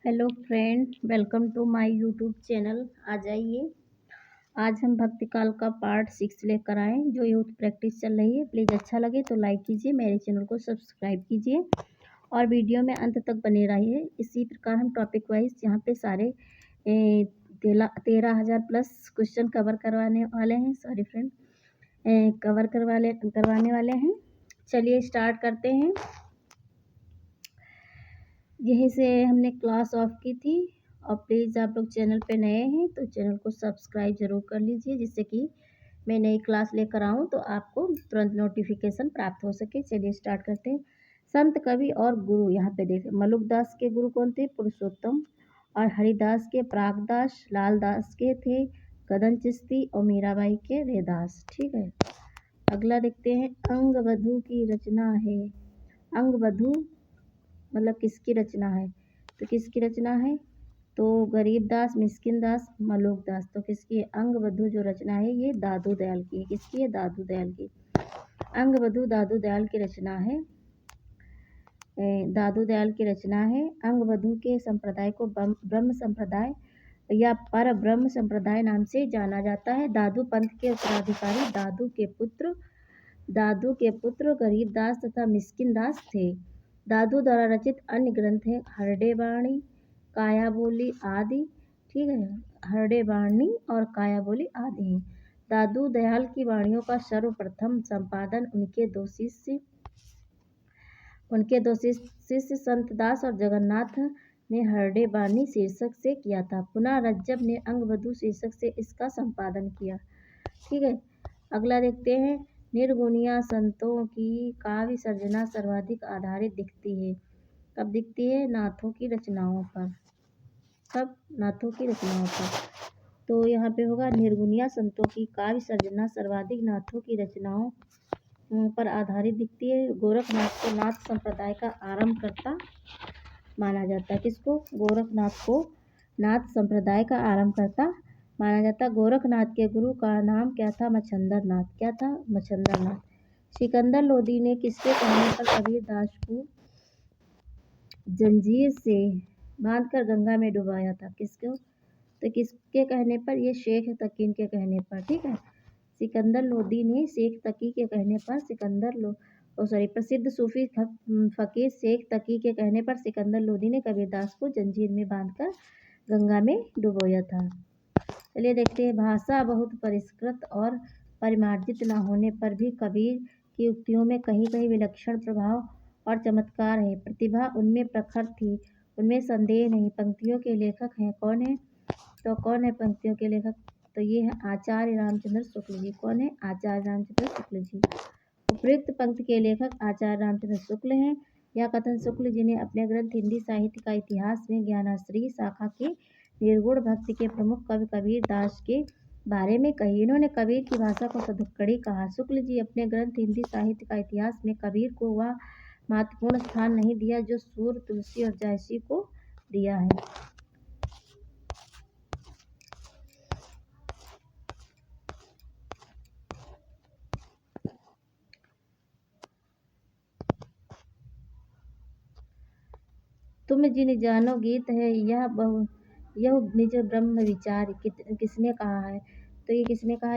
Hello friend, welcome to my YouTube channel. आ जाइए। आज हम भक्ति काल का पार्ट 6 लेकर आए जो यूथ प्रैक्टिस चल रही है। प्लीज़ अच्छा लगे तो लाइक कीजिए, मेरे चैनल को सब्सक्राइब कीजिए और वीडियो में अंत तक बने रहिए। इसी प्रकार हम टॉपिक वाइज यहाँ पे सारे 13,000 प्लस क्वेश्चन कवर करवाने वाले हैं। सॉरी फ्रेंड, करवाने वाले हैं। चलिए स्टार्ट करते हैं। यहीं से हमने क्लास ऑफ की थी। और प्लीज़ आप लोग चैनल पे नए हैं तो चैनल को सब्सक्राइब ज़रूर कर लीजिए, जिससे कि मैं नई क्लास लेकर आऊँ तो आपको तुरंत नोटिफिकेशन प्राप्त हो सके। चलिए स्टार्ट करते हैं। संत, कवि और गुरु। यहाँ पे देखें, मलुकदास के गुरु कौन थे? पुरुषोत्तम। और हरिदास के प्रागदास, लालदास के थे कदम चिश्ती और मीराबाई के रेदास। ठीक है, अगला देखते हैं। अंगवधू की रचना है। अंगवधू मतलब किसकी रचना है? तो किसकी रचना है? तो गरीबदास, मिस्किनदास, मलुकदास। तो किसकी? अंगवधू जो रचना है ये दादू दयाल की है। किसकी है? दादू दयाल की। अंगवधू दादू दयाल की रचना है। दादू दयाल की रचना है। अंगवधू के संप्रदाय को ब्रह्म संप्रदाय या पर ब्रह्म संप्रदाय नाम से जाना जाता है। दादू पंथ के उत्तराधिकारी दादू के पुत्र गरीबदास तथा मिस्किनदास थे। दादू द्वारा रचित अन्य ग्रंथ हैं हरडे वाणी, काया बोली आदि। ठीक है, हरडे वाणी और काया बोली आदि हैं। दादू दयाल की वाणियों का सर्वप्रथम संपादन उनके दो शिष्य संतदास और जगन्नाथ ने हरडे वाणी शीर्षक से किया था। पुनः रज्जब ने अंगवधू शीर्षक से इसका संपादन किया। ठीक है, अगला देखते हैं। निर्गुणिया संतों की काव्य सर्जना सर्वाधिक आधारित दिखती है। कब दिखती है? नाथों की रचनाओं पर। कब? नाथों की रचनाओं पर। तो यहाँ पे होगा निर्गुणिया संतों की काव्य सर्जना सर्वाधिक नाथों की रचनाओं पर आधारित दिखती है। गोरखनाथ को नाथ संप्रदाय का आरंभकर्ता माना जाता है। किसको? गोरखनाथ को नाथ संप्रदाय का आरंभकर्ता माना जाता। गोरखनाथ के गुरु का नाम क्या था? मच्छंदर नाथ। क्या था? मच्छंदर नाथ। सिकंदर लोदी ने किसके कहने पर कबीरदास को जंजीर से बांधकर गंगा में डुबाया था? किसको? तो किसके कहने पर? ये शेख तकी के कहने पर। ठीक है, सिकंदर लोदी ने शेख तकी के कहने पर प्रसिद्ध सूफी फकीर शेख तकी के कहने पर सिकंदर लोदी ने कबीरदास को जंजीर में बांधकर गंगा में डुबोया था। चलिए देखते हैं। भाषा बहुत परिष्कृत और परिमार्जित न होने पर भी कबीर की उक्तियों में कहीं कहीं विलक्षण प्रभाव और चमत्कार है। प्रतिभा उनमें प्रखर थी, उनमें संदेह नहीं। पंक्तियों के लेखक हैं कौन है? तो कौन है पंक्तियों के लेखक? तो ये है आचार्य रामचंद्र शुक्ल जी। कौन है? आचार्य रामचंद्र शुक्ल जी। उपयुक्त पंक्ति के लेखक आचार्य रामचंद्र शुक्ल हैं। यह कथन शुक्ल जी ने अपने ग्रंथ हिंदी साहित्य का इतिहास में ज्ञानाश्री शाखा के निर्गुण भक्ति के प्रमुख कवि कबीर दास के बारे में कही। इन्होंने कबीर की भाषा को सधुक्कड़ी कहा। शुक्ल जी अपने ग्रंथ हिंदी साहित्य का इतिहास में कबीर को वह महत्वपूर्ण स्थान नहीं दिया जो सूर, तुलसी और जायसी को दिया है। तुम जिन जानो गीत है यह निज ब्रह्म विचार। किसने कहा है? तो ये किसने कहा?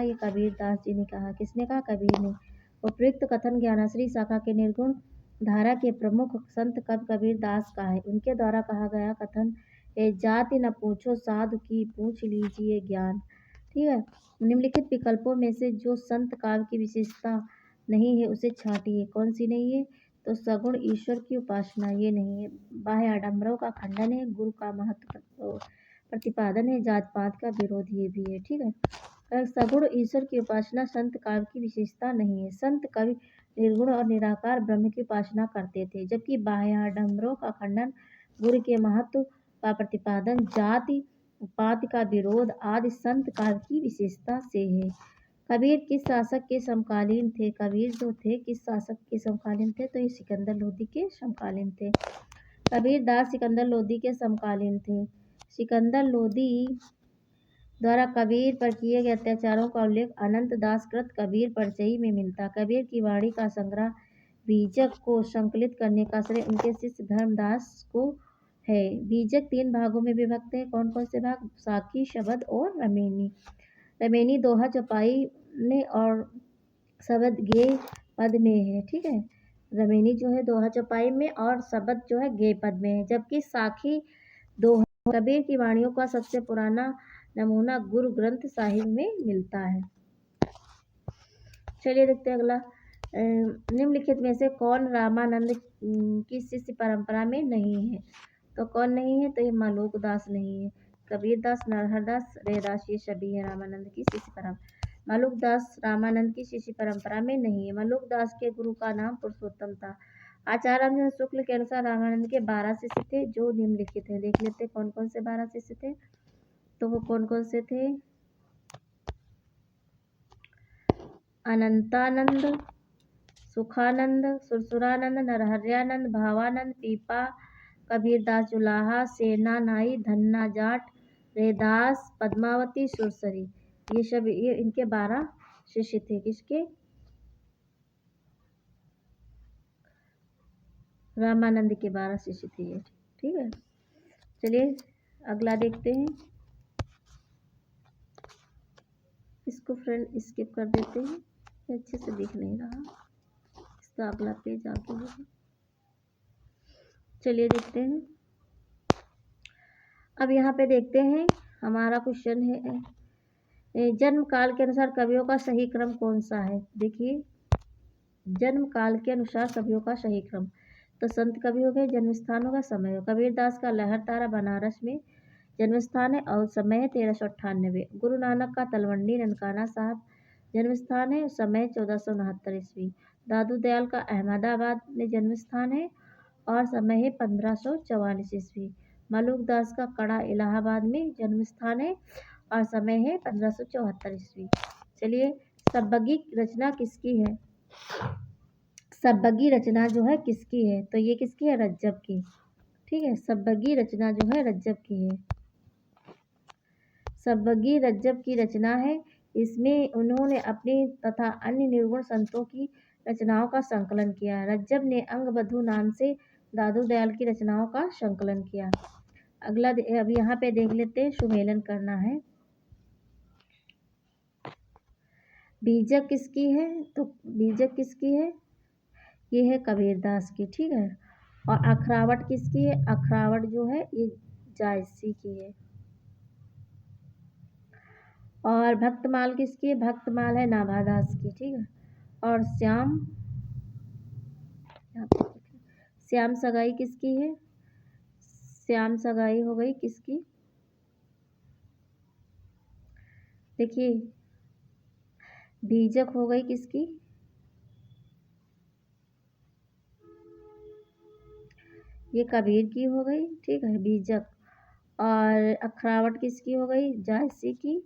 ये कबीर दास जी ने कहा। किसने कहा? कबीर ने। उपयुक्त कथन ज्ञानाश्री शाखा के निर्गुण धारा के प्रमुख संत कबीर दास का है। उनके द्वारा कहा गया कथन है, जाति न पूछो साधु की, पूछ लीजिए ज्ञान। ठीक है, निम्नलिखित विकल्पों में से जो संत काव्य की विशेषता नहीं है उसे छांटिए। कौन सी नहीं है? तो सगुण ईश्वर की उपासना, ये नहीं है। बाह्य आडंबरों का खंडन है। गुरु का महत्व प्रतिपादन है। जात पात का विरोध, ये भी है। ठीक है, सगुण ईश्वर की उपासना संत काव्य की विशेषता नहीं है। संत कवि निर्गुण और निराकार ब्रह्म की उपासना करते थे, जबकि बाह्य आडंबरों का खंडन, गुरु के महत्व का प्रतिपादन, जाति पात का विरोध आदि संत काव्य की विशेषता से है। कबीर किस शासक के समकालीन थे? कबीर जो थे किस शासक के समकालीन थे? तो ये सिकंदर लोदी के समकालीन थे। कबीर दास सिकंदर लोदी के समकालीन थे। सिकंदर लोदी द्वारा कबीर पर किए गए अत्याचारों का उल्लेख अनंत दास कृत कबीर परिचयी में मिलता। कबीर की वाणी का संग्रह बीजक को संकलित करने का श्रेय उनके शिष्य धर्मदास को है। बीजक 3 भागों में विभक्त है। कौन कौन से भाग? साखी, शबद और रमेनी। रमेनी दोहा चौपाई में और शबद गेय पद में है। ठीक है, रमेनी जो है दोहा चौपाई में और शबद जो है गेय पद में है, जबकि साखी दोहा कबीर की वाणियों का सबसे पुराना नमूना गुरु ग्रंथ साहिब में मिलता है। चलिए देखते हैं अगला। निम्नलिखित में से कौन रामानंद की शिष्य परंपरा में नहीं है? तो कौन नहीं है? तो ये मालूक दास नहीं है, कबीर दास, नरहर दास, रैदास, ये सभी है रामानंद की शिष्य परंपरा। मालूक दास रामानंद की शिष्य परंपरा में नहीं है। मालूक दास के गुरु का नाम पुरुषोत्तम था। आचार्य रामचंद्र शुक्ल के अनुसार रामानंद के 12 शिष्य थे जो निम्नलिखित हैं। देख लेते कौन कौन से 12 शिष्य थे। तो वो कौन कौन से थे? अनंतानंद, सुखानंद, सुरसुरानंद, नरहरियानंद, भावानंद, पीपा, कबीरदास जुलाहा, सेना नाई, धन्ना जाट, रैदास, पद्मावती, सुरसरी, ये सब ये इनके 12 शिष्य थे। किसके? रामानंद के 12 शिष्य थे ये। ठीक है, चलिए अगला देखते हैं। इसको फ्रेंड स्किप कर देते हैं, ये अच्छे से दिख नहीं रहा, इसका अगला पेज आगे होगा। चलिए देखते हैं। अब यहाँ पे देखते हैं, हमारा क्वेश्चन है जन्म काल के अनुसार कवियों का सही क्रम कौन सा है? देखिए, जन्म काल के अनुसार कवियों का सही क्रम, तो संत कवि हो गए, जन्म स्थान होगा, समय हो। कबीरदास का लहर तारा बनारस में जन्म स्थान है और समय है 1398। गुरु नानक का तलवंडी ननकाना साहब जन्म स्थान है, समय 1469 ईस्वी। दादू दयाल का अहमदाबाद में जन्म स्थान है और समय है 1544 ईस्वी। मलूक दास का कड़ा इलाहाबाद में जन्म स्थान है और समय है 1574 ईस्वी। चलिए, सब्बगी रचना किसकी है? सब्बगी रचना जो है किसकी है? तो ये किसकी है? रज्जब की। ठीक है, सब्बगी रचना जो है रज्जब की है। सब्बगी रज्जब की रचना है। इसमें उन्होंने अपनी तथा अन्य निर्गुण संतों की रचनाओं का संकलन किया। रज्जब ने अंगबधू नाम से दादू दयाल की रचनाओं का संकलन किया। अगला अब यहाँ पे देख लेते हैं, सुमेलन करना है। बीजक किसकी है? तो बीजक किसकी है? ये है कबीरदास की। ठीक है, और अखरावट किसकी है? अखरावट जो है ये जायसी की है। और भक्तमाल किसकी है? भक्तमाल है नाभादास की। ठीक है, और श्याम सगाई किसकी है? श्याम सगाई हो गई किसकी? देखिए, बीजक हो गई किसकी? ये कबीर की हो गई। ठीक है, बीजक। और अखरावट किसकी हो गई? जायसी की।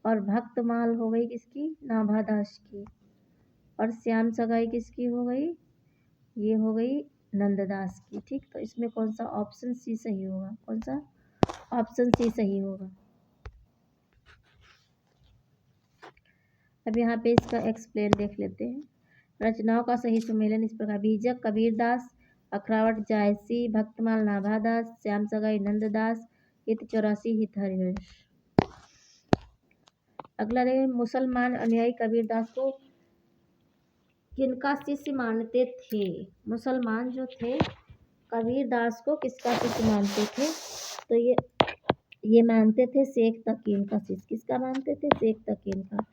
और भक्तमाल हो गई किसकी? नाभादास की। और श्याम सगाई किसकी हो गई? ये हो गई नंददास की। ठीक, तो इसमें कौन सा ऑप्शन सी सही होगा? कौन सा? ऑप्शन सी सही होगा। अब यहाँ पे इसका एक्सप्लेन देख लेते हैं। रचनाओं का सही सुमेलन इस प्रकार: बीजक कबीरदास, अखरावट जायसी, भक्तमाल नाभादास, श्याम सगाई नंददास, हित 84 हित हरिवंश। अगला देखें, मुसलमान अनुयायी कबीरदास को किनका शिष्य मानते थे? मुसलमान जो थे कबीरदास को किसका शिष्य मानते थे? तो ये मानते थे शेख तकीन का शिष्य। किसका मानते थे? शेख तकीन का।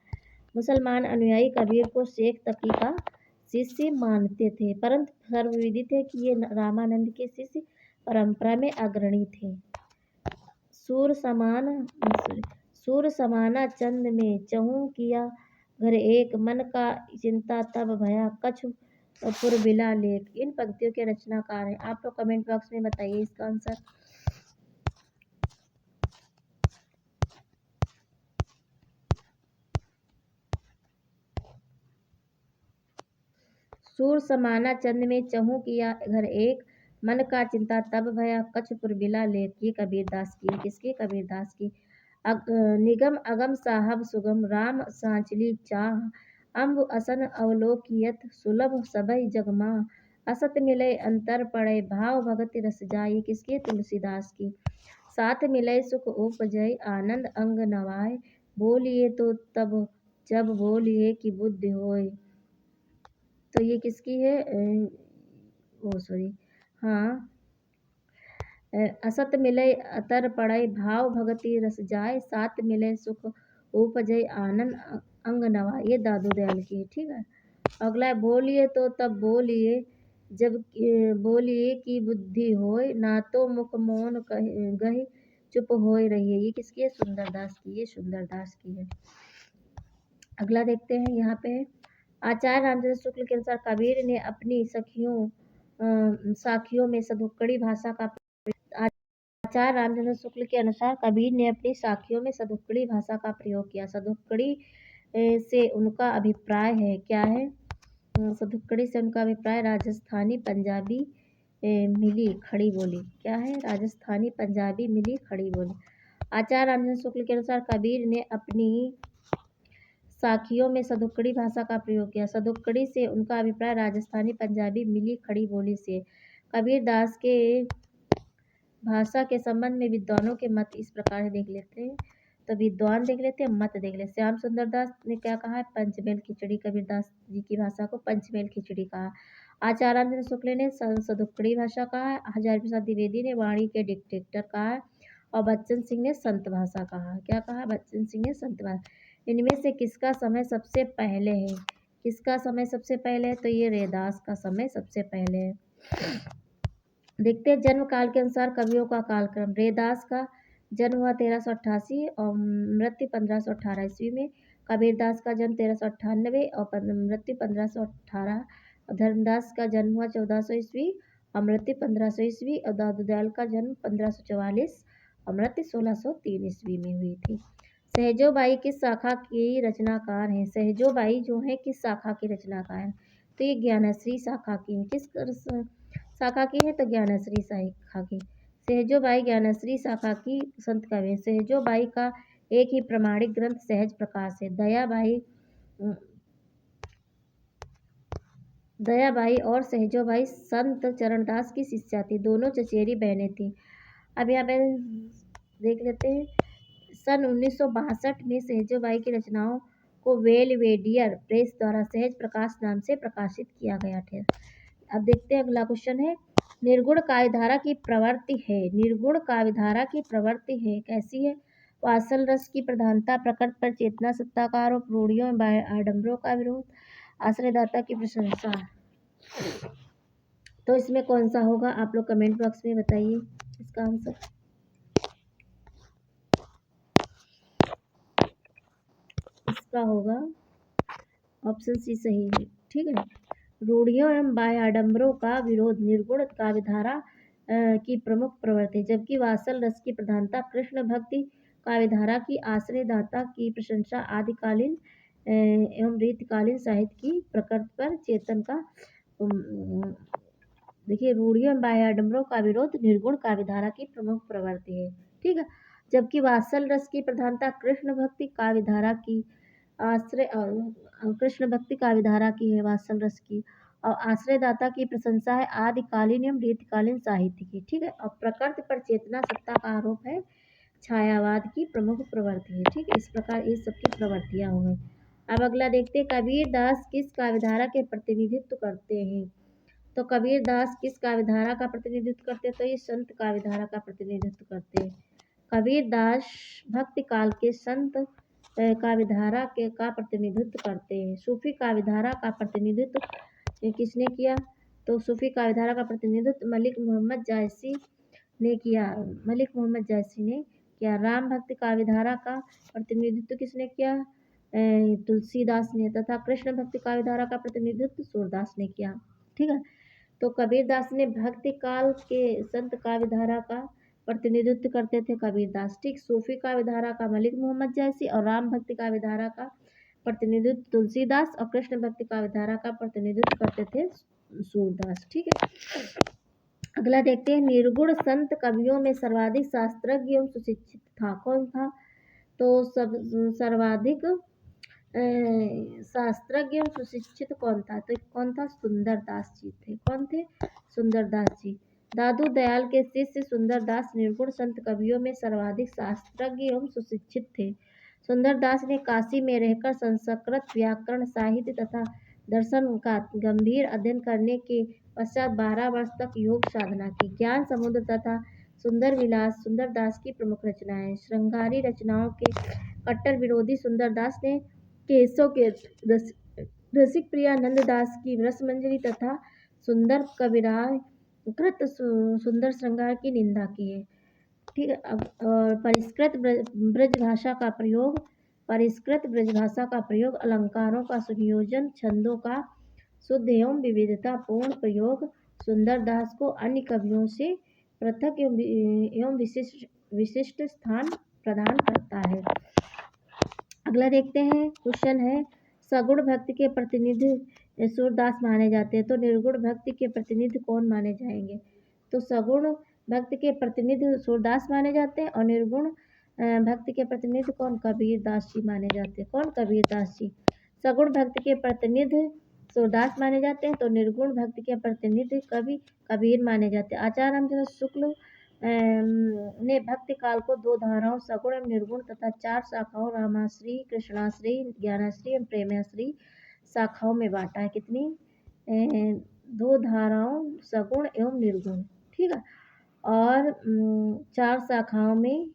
मुसलमान अनुयायी कबीर को शेख तकी का शिष्य मानते थे, परंतु सर्वविदित है कि ये रामानंद के शिष्य परंपरा में अग्रणी थे। सूर समाना चंद में चहूँ किया घर एक, मन का चिंता तब भया कछु पुरबिला लेख। इन पंक्तियों के रचनाकार हैं। आप लोग कमेंट बॉक्स में बताइए इसका आंसर। सूर समाना चंद में चहूँ किया घर एक, मन का चिंता तब भया कछु पुरबिला लेख। ये कबीरदास की। किसकी? कबीरदास की। निगम अगम साहब सुगम, राम सांचली चाह, अम्ब असन अवलोकियत, सुलभ सबई जगमा, असत मिलय अंतर पड़े भाव भगति रस जाय, ये किसकी है? तुलसीदास की। साथ मिलय सुख उपजय आनंद अंग नवाय, बोलिए तो तब जब बोलिए कि बुद्धि होय। तो ये किसकी है? ओ सॉरी, हाँ, असत मिलय अतर पड़य भाव भगति रस जाय, साथ मिलय सुख उपजय आनंद अंग नवा, ये दादू दयाल की है। ठीक है। अगला है बोलिए तो तब बोलिए जब बोलिए की बुद्धि होय, ना तो मुख मौन गहि चुप होय रहिए, ये किसकी है? सुंदरदास की। ये सुंदरदास की है। अगला देखते हैं यहाँ पे। आचार्य रामचंद्र शुक्ल के अनुसार कबीर ने अपनी साखियों में सदुक्कड़ी भाषा का आचार्य रामचंद्र शुक्ल के अनुसार कबीर ने अपनी साखियों में सदुक्कड़ी भाषा का प्रयोग किया। सदुक्कड़ी से उनका अभिप्राय है, क्या है? सदुक्कड़ी से उनका अभिप्राय राजस्थानी पंजाबी मिली खड़ी बोली। क्या है? राजस्थानी पंजाबी मिली खड़ी बोली। आचार्य रामचंद्र शुक्ल के अनुसार कबीर ने अपनी साखियों में सदुक्कड़ी भाषा का प्रयोग किया। सदुक्कड़ी से उनका अभिप्राय राजस्थानी पंजाबी मिली खड़ी बोली से। कबीर दास के भाषा के संबंध में विद्वानों के मत इस प्रकार देख लेते हैं। तो विद्वान देख लेते हैं, मत देख लेते हैं। श्याम सुंदर दास ने क्या कहा है? पंचमेल खिचड़ी। कबीरदास जी की भाषा को पंचमेल खिचड़ी कहा। आचार्य रामचंद्र शुक्ल ने सदुक्कड़ी भाषा कहा है। हजारी प्रसाद द्विवेदी ने वाणी के डिक्टेटर कहा है। और बच्चन सिंह ने संत भाषा कहा। क्या कहा? बच्चन सिंह ने संत भाषा। इनमें से किसका समय सबसे पहले है? किसका समय सबसे पहले है? तो ये रैदास का समय सबसे पहले है। देखते हैं जन्म काल के अनुसार कवियों का कालक्रम। रैदास का जन्म हुआ 1388 और मृत्यु 1518 ईस्वी में। कबीरदास का जन्म 1398 और मृत्यु 1518। धर्मदास का जन्म हुआ 1400 ईस्वी और मृत्यु 1500 ईस्वी। और दादू दयाल का जन्म 1544 और मृत्यु 1603 ईस्वी में हुई थी। सहजोबाई किस शाखा की रचनाकार हैं? सहजोबाई जो है किस शाखा की रचनाकार हैं? तो ये ज्ञानश्री शाखा की है। किस शाखा की है? तो ज्ञानश्री शाखा की। सहजोबाई ज्ञानश्री शाखा की संत कवि है। सहजोबाई का एक ही प्रमाणिक ग्रंथ सहज प्रकाश है। दयाबाई और सहजोबाई संत चरणदास की शिष्या थी। दोनों चचेरी बहनें थीं। अब यहाँ पे देख लेते हैं। सन 1962 में सहजोबाई की रचनाओं को वेलवेडियर प्रेस द्वारा सहज प्रकाश नाम से प्रकाशित किया गया था। अब देखते हैं अगला क्वेश्चन है। निर्गुण काव्यधारा की प्रवृत्ति है। निर्गुण काव्यधारा की प्रवृत्ति है, कैसी है? वात्सल रस की प्रधानता, प्रकृति पर चेतना सत्ता का आरोप, रूढ़ियों एवं आडंबरों का विरोध, आश्रयदाता की प्रशंसा। तो इसमें कौन सा होगा? आप लोग कमेंट बॉक्स में बताइए इसका आंसर। इसका होगा ऑप्शन सी सही है। ठीक है। रूढ़ियों एवं बाह्य आडंबरों का विरोध निर्गुण काव्यधारा की प्रमुख प्रवृत्ति है, जबकि वात्सल रस की प्रधानता, कृष्ण भक्ति काव्यधारा की आश्रयदाता की प्रशंसा, आदिकालीन एवं रीतिकालीन साहित्य की प्रकृति पर चेतन का देखिए रूढ़ियों एवं बाह्य आडंबरों का विरोध निर्गुण काव्यधारा की प्रमुख प्रवृत्ति है। ठीक है। जबकि वात्सल रस की प्रधानता, कृष्ण भक्ति काव्यधारा की कृष्ण भक्ति काव्यधारा की है, वात्सल रस की। और आश्रयदाता की प्रशंसा है आदिकालीन एवं रीतिकालीन साहित्य की। ठीक है। और प्रकृति पर चेतना सत्ता का आरोप है छायावाद की प्रमुख प्रवृत्ति है। ठीक है। इस प्रकार ये सबकी प्रवृत्तियां हो गई। अब अगला देखते हैं कबीरदास किस काव्यधारा के प्रतिनिधित्व करते हैं? तो कबीरदास किस काव्यधारा का प्रतिनिधित्व करते हैं? तो ये संत काव्यधारा का प्रतिनिधित्व करते हैं। कबीरदास भक्ति काल के संत काव्यधारा के का प्रतिनिधित्व करते हैं। सूफी काव्यधारा का प्रतिनिधित्व किसने किया? तो सूफी काव्यधारा का प्रतिनिधित्व मलिक मोहम्मद जायसी ने किया। मलिक मोहम्मद जायसी ने किया। राम भक्ति काव्यधारा का प्रतिनिधित्व किसने किया? तुलसीदास ने। तथा कृष्ण भक्ति काव्यधारा का प्रतिनिधित्व सूरदास ने किया। ठीक है। तो कबीरदास ने भक्ति काल के संत काव्यधारा का प्रतिनिधित्व करते थे कबीरदास। ठीक। सूफी काव्यधारा का मलिक मोहम्मद जैसी और राम भक्ति काव्यधारा का प्रतिनिधित्व तुलसीदास और कृष्ण भक्ति काव्यधारा का प्रतिनिधित्व करते थे सूरदास। ठीक है। अगला देखते हैं निर्गुण संत कवियों में सर्वाधिक शास्त्रज्ञ एवं सुशिक्षित था। कौन था? तो सर्वाधिक शास्त्रज्ञ एवं सुशिक्षित कौन था? तो कौन था? सुंदरदास जी थे। कौन थे? सुंदरदास जी। दादू दयाल के शिष्य सुंदरदास निर्गुण संत कवियों में सर्वाधिक शास्त्रज्ञ एवं सुशिक्षित थे। सुंदरदास ने काशी में रहकर संस्कृत व्याकरण साहित्य तथा दर्शन का गंभीर अध्ययन करने के पश्चात 12 वर्ष तक योग साधना की। ज्ञान समुद्र तथा सुंदर विलास सुंदरदास की प्रमुख रचनाएं। श्रृंगारी रचनाओं के कट्टर विरोधी सुंदरदास ने केसों के रसिक प्रियानंद दास की रसमंजरी तथा सुंदर कविराय कृत सुंदर श्रृंगार की निंदा की है। ठीक है। अब परिष्कृत ब्रज भाषा का प्रयोग अलंकारों का संयोजन छंदों का शुद्ध एवं विविधता पूर्ण प्रयोग सुंदरदास को अन्य कवियों से पृथक एवं विशिष्ट स्थान प्रदान करता है। अगला देखते हैं। क्वेश्चन है, सगुण भक्ति के प्रतिनिधि सूरदास माने जाते हैं, तो निर्गुण भक्ति के प्रतिनिधि कौन माने जाएंगे? तो सगुण भक्ति के प्रतिनिधि सूरदास माने जाते हैं और निर्गुण भक्ति के प्रतिनिधि कौन? कबीर दास जी माने जाते हैं। कौन? कबीर दास जी। सगुण भक्ति के प्रतिनिधि सूरदास माने जाते हैं, तो निर्गुण भक्ति के प्रतिनिधि कबीर माने जाते हैं। आचार्य रामचंद्र शुक्ल ने भक्ति काल को 2 धाराओं सगुण एवं निर्गुण तथा 4 शाखाओं रामाश्री, कृष्णाश्री, ज्ञानाश्री एवं प्रेमाश्री शाखाओं में बांटा है। कितनी? 2 धाराओं सगुण एवं निर्गुण। ठीक है। और 4 शाखाओं में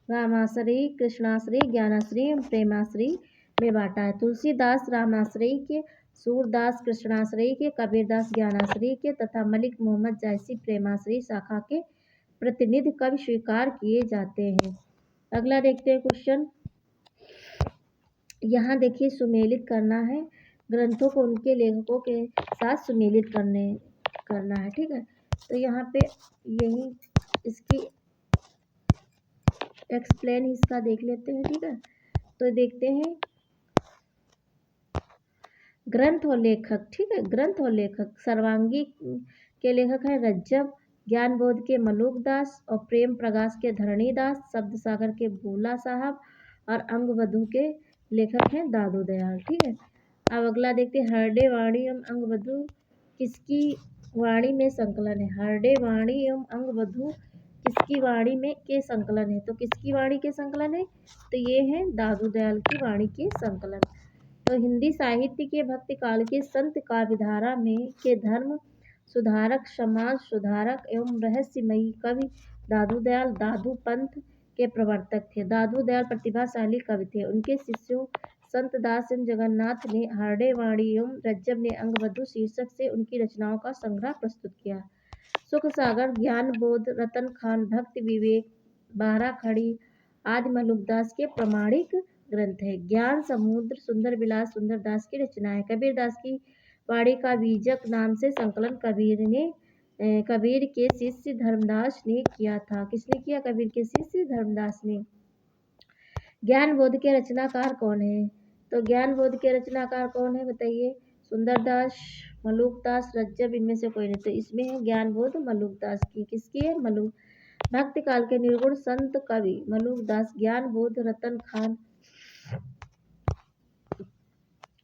रामाश्री, कृष्णाश्री, ज्ञानाश्री एवं प्रेमाश्री में बांटा है। तुलसीदास रामाश्री के, सूरदास कृष्णाश्री के, कबीरदास ज्ञानाश्री के तथा मलिक मोहम्मद जायसी प्रेमाश्री शाखा के प्रतिनिधि कवि स्वीकार किए जाते हैं। अगला देखते हैं क्वेश्चन। यहाँ देखिए, सुमेलित करना है। ग्रंथों को उनके लेखकों के साथ सुमेलित करना है। ठीक है। तो यहाँ पे यही इसकी एक्सप्लेन इसका देख लेते हैं। ठीक है। तो देखते हैं ग्रंथ और लेखक। ठीक है। ग्रंथ और लेखक। सर्वांगी के लेखक हैं रज्जब, ज्ञान बोध के मलूक दास और प्रेम प्रकाश के धरणी दास, शब्द सागर के भूला साहब और अंग वधु के लेखक हैं दादू दयाल। ठीक है। अब अगला देखते हैं, हरडे वाणी एवं अंग वधु किसकी वाणी में संकलन है? हरडे वाणी एवं अंग वधु किसकी वाणी में के संकलन है? तो किसकी वाणी के संकलन है? तो ये है दादू दयाल की वाणी के संकलन। तो हिंदी साहित्य के भक्ति काल के संत काव्यधारा में के धर्म सुधारक, समाज सुधारक एवं रहस्यमयी कवि दादू दयाल दादू पंथ के प्रवर्तक थे। दादू दयाल प्रतिभाशाली कवि थे। उनके शिष्यों संत दास एवं जगन्नाथ ने हरडे वाणी एवं रज्जब ने अंगवधु शीर्षक से उनकी रचनाओं का संग्रह प्रस्तुत किया। सुख सागर, ज्ञान बोध, रतन खान, भक्ति विवेक, बारह खड़ी आदि मलुकदास के प्रमाणिक ग्रंथ है। ज्ञान समुद्र, सुंदर विलास सुंदरदास की रचनाएं। कबीरदास की वाणी का बीजक नाम से संकलन कबीर के शिष्य धर्मदास ने किया था। किसने किया? कबीर के शिष्य धर्मदास ने। ज्ञान बोध के रचनाकार कौन है? तो ज्ञान बोध के रचनाकार कौन है बताइए? सुंदरदास, मलुकदास, रज्जब, इनमें से कोई नहीं। तो इसमें है ज्ञान बोध मलुकदास की। किसकी है? मलुक। भक्ति काल के निर्गुण संत कवि मलुकदास, ज्ञान बोध, रतन खान।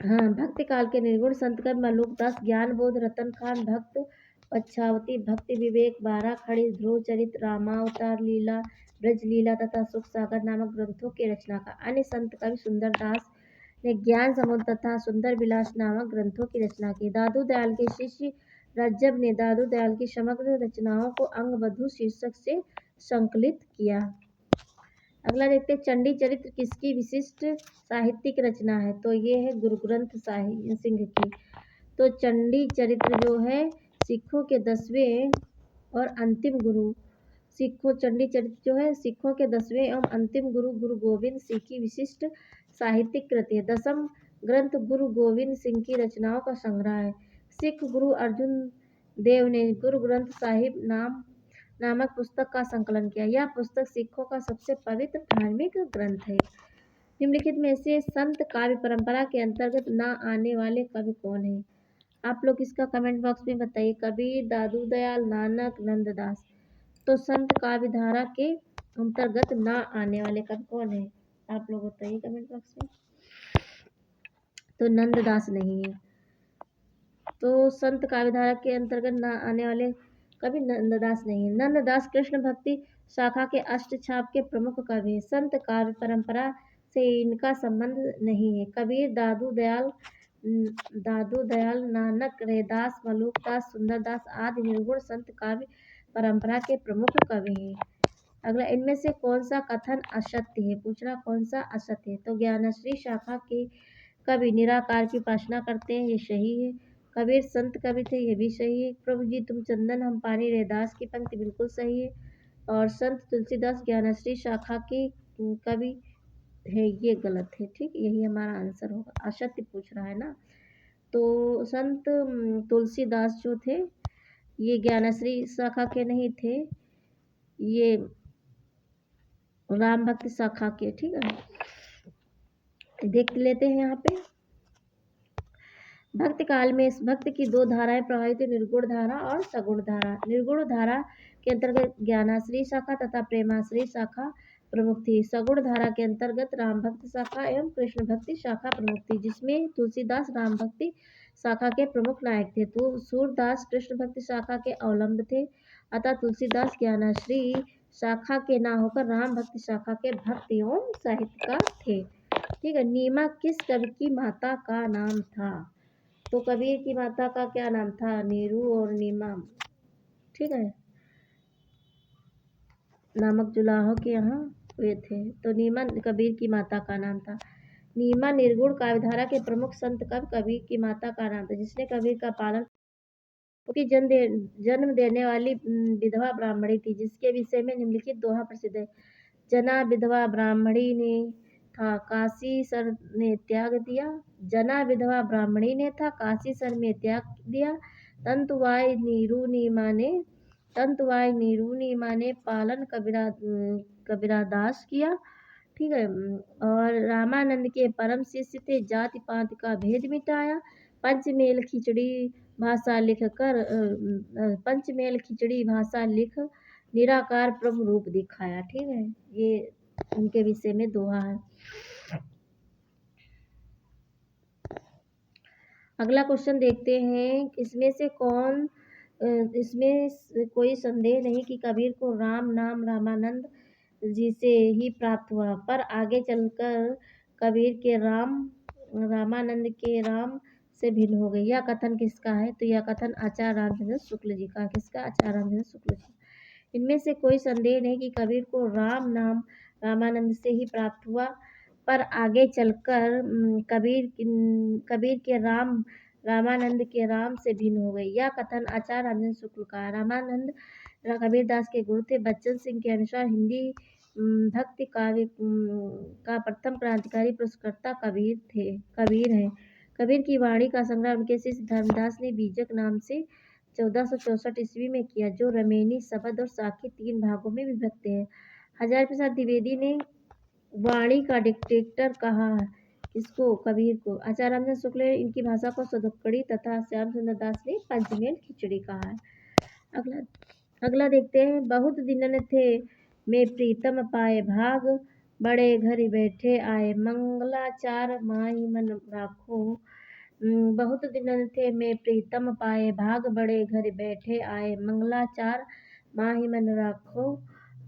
हाँ, भक्ति काल के निर्गुण संत कवि मलुकदास, ज्ञान बोध, रतन खान, भक्त पच्छावती, भक्ति विवेक, बारह खड़ी, ध्रुव चरित, रामावतार लीला, ब्रज लीला तथा सुख सागर नामक ग्रंथों के रचनाकार। अन्य संत कवि सुंदरदास ने ज्ञान समुद्र तथा सुंदर विलास नामक ग्रंथों की रचना की। दादू दयाल के शिष्य रज्जब ने दादू दयाल की समग्र रचनाओं को अंगवधु शीर्षक से संकलित किया। अगला देखते हैं, चंडी चरित्र किसकी विशिष्ट साहित्यिक रचना है? तो ये है गुरु ग्रंथ साहिब सिंह की। तो चंडी चरित्र जो है सिखों के 10वें और अंतिम गुरु चंडी चरित्र जो है सिखों के 10वें एवं अंतिम गुरु गुरु गोविंद सिंह की विशिष्ट साहित्यिक कृति है। 10वां ग्रंथ गुरु गोविंद सिंह की रचनाओं का संग्रह है। सिख गुरु अर्जुन देव ने गुरु ग्रंथ साहिब नामक पुस्तक का संकलन किया। यह पुस्तक सिखों का सबसे पवित्र धार्मिक ग्रंथ है। निम्नलिखित में से संत काव्य परंपरा के अंतर्गत न आने वाले कवि कौन है? आप लोग इसका कमेंट बॉक्स में बताइए। कबीर, दादू दयाल, नानक, नंददास। तो संत काव्य धारा के अंतर्गत न आने वाले कवि कौन है? आप लोग बताइए कमेंट बॉक्स में। तो नंददास नहीं है। तो संत काव्यधारा के अंतर्गत न आने वाले कवि नंददास नहीं है। नंददास कृष्ण भक्ति शाखा के अष्टछाप के प्रमुख कवि हैं। संत काव्य परंपरा से इनका संबंध नहीं है। कबीर, दादू दयाल, नानक, रैदास, मलूकदास, सुंदरदास आदि निर्गुण संत काव्य परंपरा के प्रमुख कवि हैं। अगला, इनमें से कौन सा कथन असत्य है? पूछ रहा कौन सा असत्य है। तो ज्ञानश्री शाखा के कवि निराकार की उपासना करते हैं, ये सही है। कबीर संत कवि थे, ये भी सही है। प्रभु जी तुम चंदन हम पानी, रैदास की पंक्ति बिल्कुल सही है। और संत तुलसीदास ज्ञानश्री शाखा के कवि है, ये गलत है। ठीक, यही हमारा आंसर होगा। असत्य पूछ रहा है ना, तो संत तुलसीदास जो थे ये ज्ञानश्री शाखा के नहीं थे, ये राम भक्त शाखा के। ठीक है, देख लेते हैं यहाँ पे। भक्त काल में इस भक्त की दो धाराएं प्रवाहित हुई, निर्गुण धारा और सगुण धारा। निर्गुण धारा के अंतर्गत ज्ञानाश्री शाखा तथा प्रेमाश्री शाखा प्रमुख थी। सगुण धारा के अंतर्गत राम भक्त शाखा एवं कृष्ण भक्ति शाखा प्रमुख थी, जिसमें तुलसीदास राम भक्ति शाखा के प्रमुख नायक थे। तो सूरदास कृष्ण भक्ति शाखा के अवलंब थे, अतः तुलसीदास ज्ञानाश्री शाखा के ना होकर राम भक्ति शाखा के भक्त एवं साहित्यकार थे। ठीक है, नीमा किस कवि की माता का नाम था? तो कबीर की माता का क्या नाम था? नीरू और नीमा। ठीक है, नामक जुलाहों के यहाँ हुए थे। तो नीमा कबीर की माता का नाम था। नीमा निर्गुण काव्यधारा के प्रमुख संत कबीर की माता का नाम था, जिसने कबीर का पालन उसकी जन्म देने वाली विधवा ब्राह्मणी थी, जिसके विषय में निम्नलिखित दोहा प्रसिद्ध है। जना विधवा ब्राह्मणी ने था, काशी सर ने त्याग दिया। जना विधवा ब्राह्मणी ने था, काशी सर में त्याग दिया। तंतुवाय नीरू नीमा ने पालन कबीरादास किया। ठीक है, और रामानंद के परम शिष्य थे, जाति पात का भेद मिटाया। पंचमेल खिचड़ी भाषा लिख निराकार प्रभु रूप दिखाया। ठीक है, ये उनके विषय में दोहा है। अगला क्वेश्चन देखते हैं, इसमें कोई संदेह नहीं कि कबीर को राम नाम रामानंद जी से ही प्राप्त हुआ, पर आगे चलकर कबीर के रामानंद के राम से भिन्न हो गई। यह कथन किसका है? तो यह कथन आचार्य रामचंद्र शुक्ल जी का। किसका? आचार्य रामचंद्र शुक्ल जी। इनमें से कोई संदेह नहीं कि कबीर को राम नाम रामानंद से ही प्राप्त हुआ, पर आगे चलकर कबीर के रामानंद के राम से भिन्न हो गई। यह कथन आचार्य रामचंद्र शुक्ल का। रामानंद कबीरदास के गुरु थे। बच्चन सिंह के अनुसार हिंदी भक्ति काव्य का प्रथम क्रांतिकारी पुरस्कर्ता कबीर है। कबीर की वाणी का संग्रह उनके शिष्य धर्मदास ने बीजक नाम से 1464 ईस्वी में किया, जो रमेनी, शबद और साखी 3 भागों में विभक्त है। हजारी प्रसाद द्विवेदी ने वाणी का डिक्टेटर कहा इसको, कबीर को। आचार्य रामचंद्र शुक्ल ने इनकी भाषा को सदुक्कड़ी तथा श्याम सुंदर दास ने पंचमेल खिचड़ी कहा है। अगला देखते हैं। बहुत दिनन थे मैं प्रीतम पाए भाग, बड़े घर बैठे आए मंगलाचार माही मन राखो। बहुत दिनन थे मैं प्रीतम पाए भाग, बड़े घर बैठे आए मंगलाचार माही मन राखो।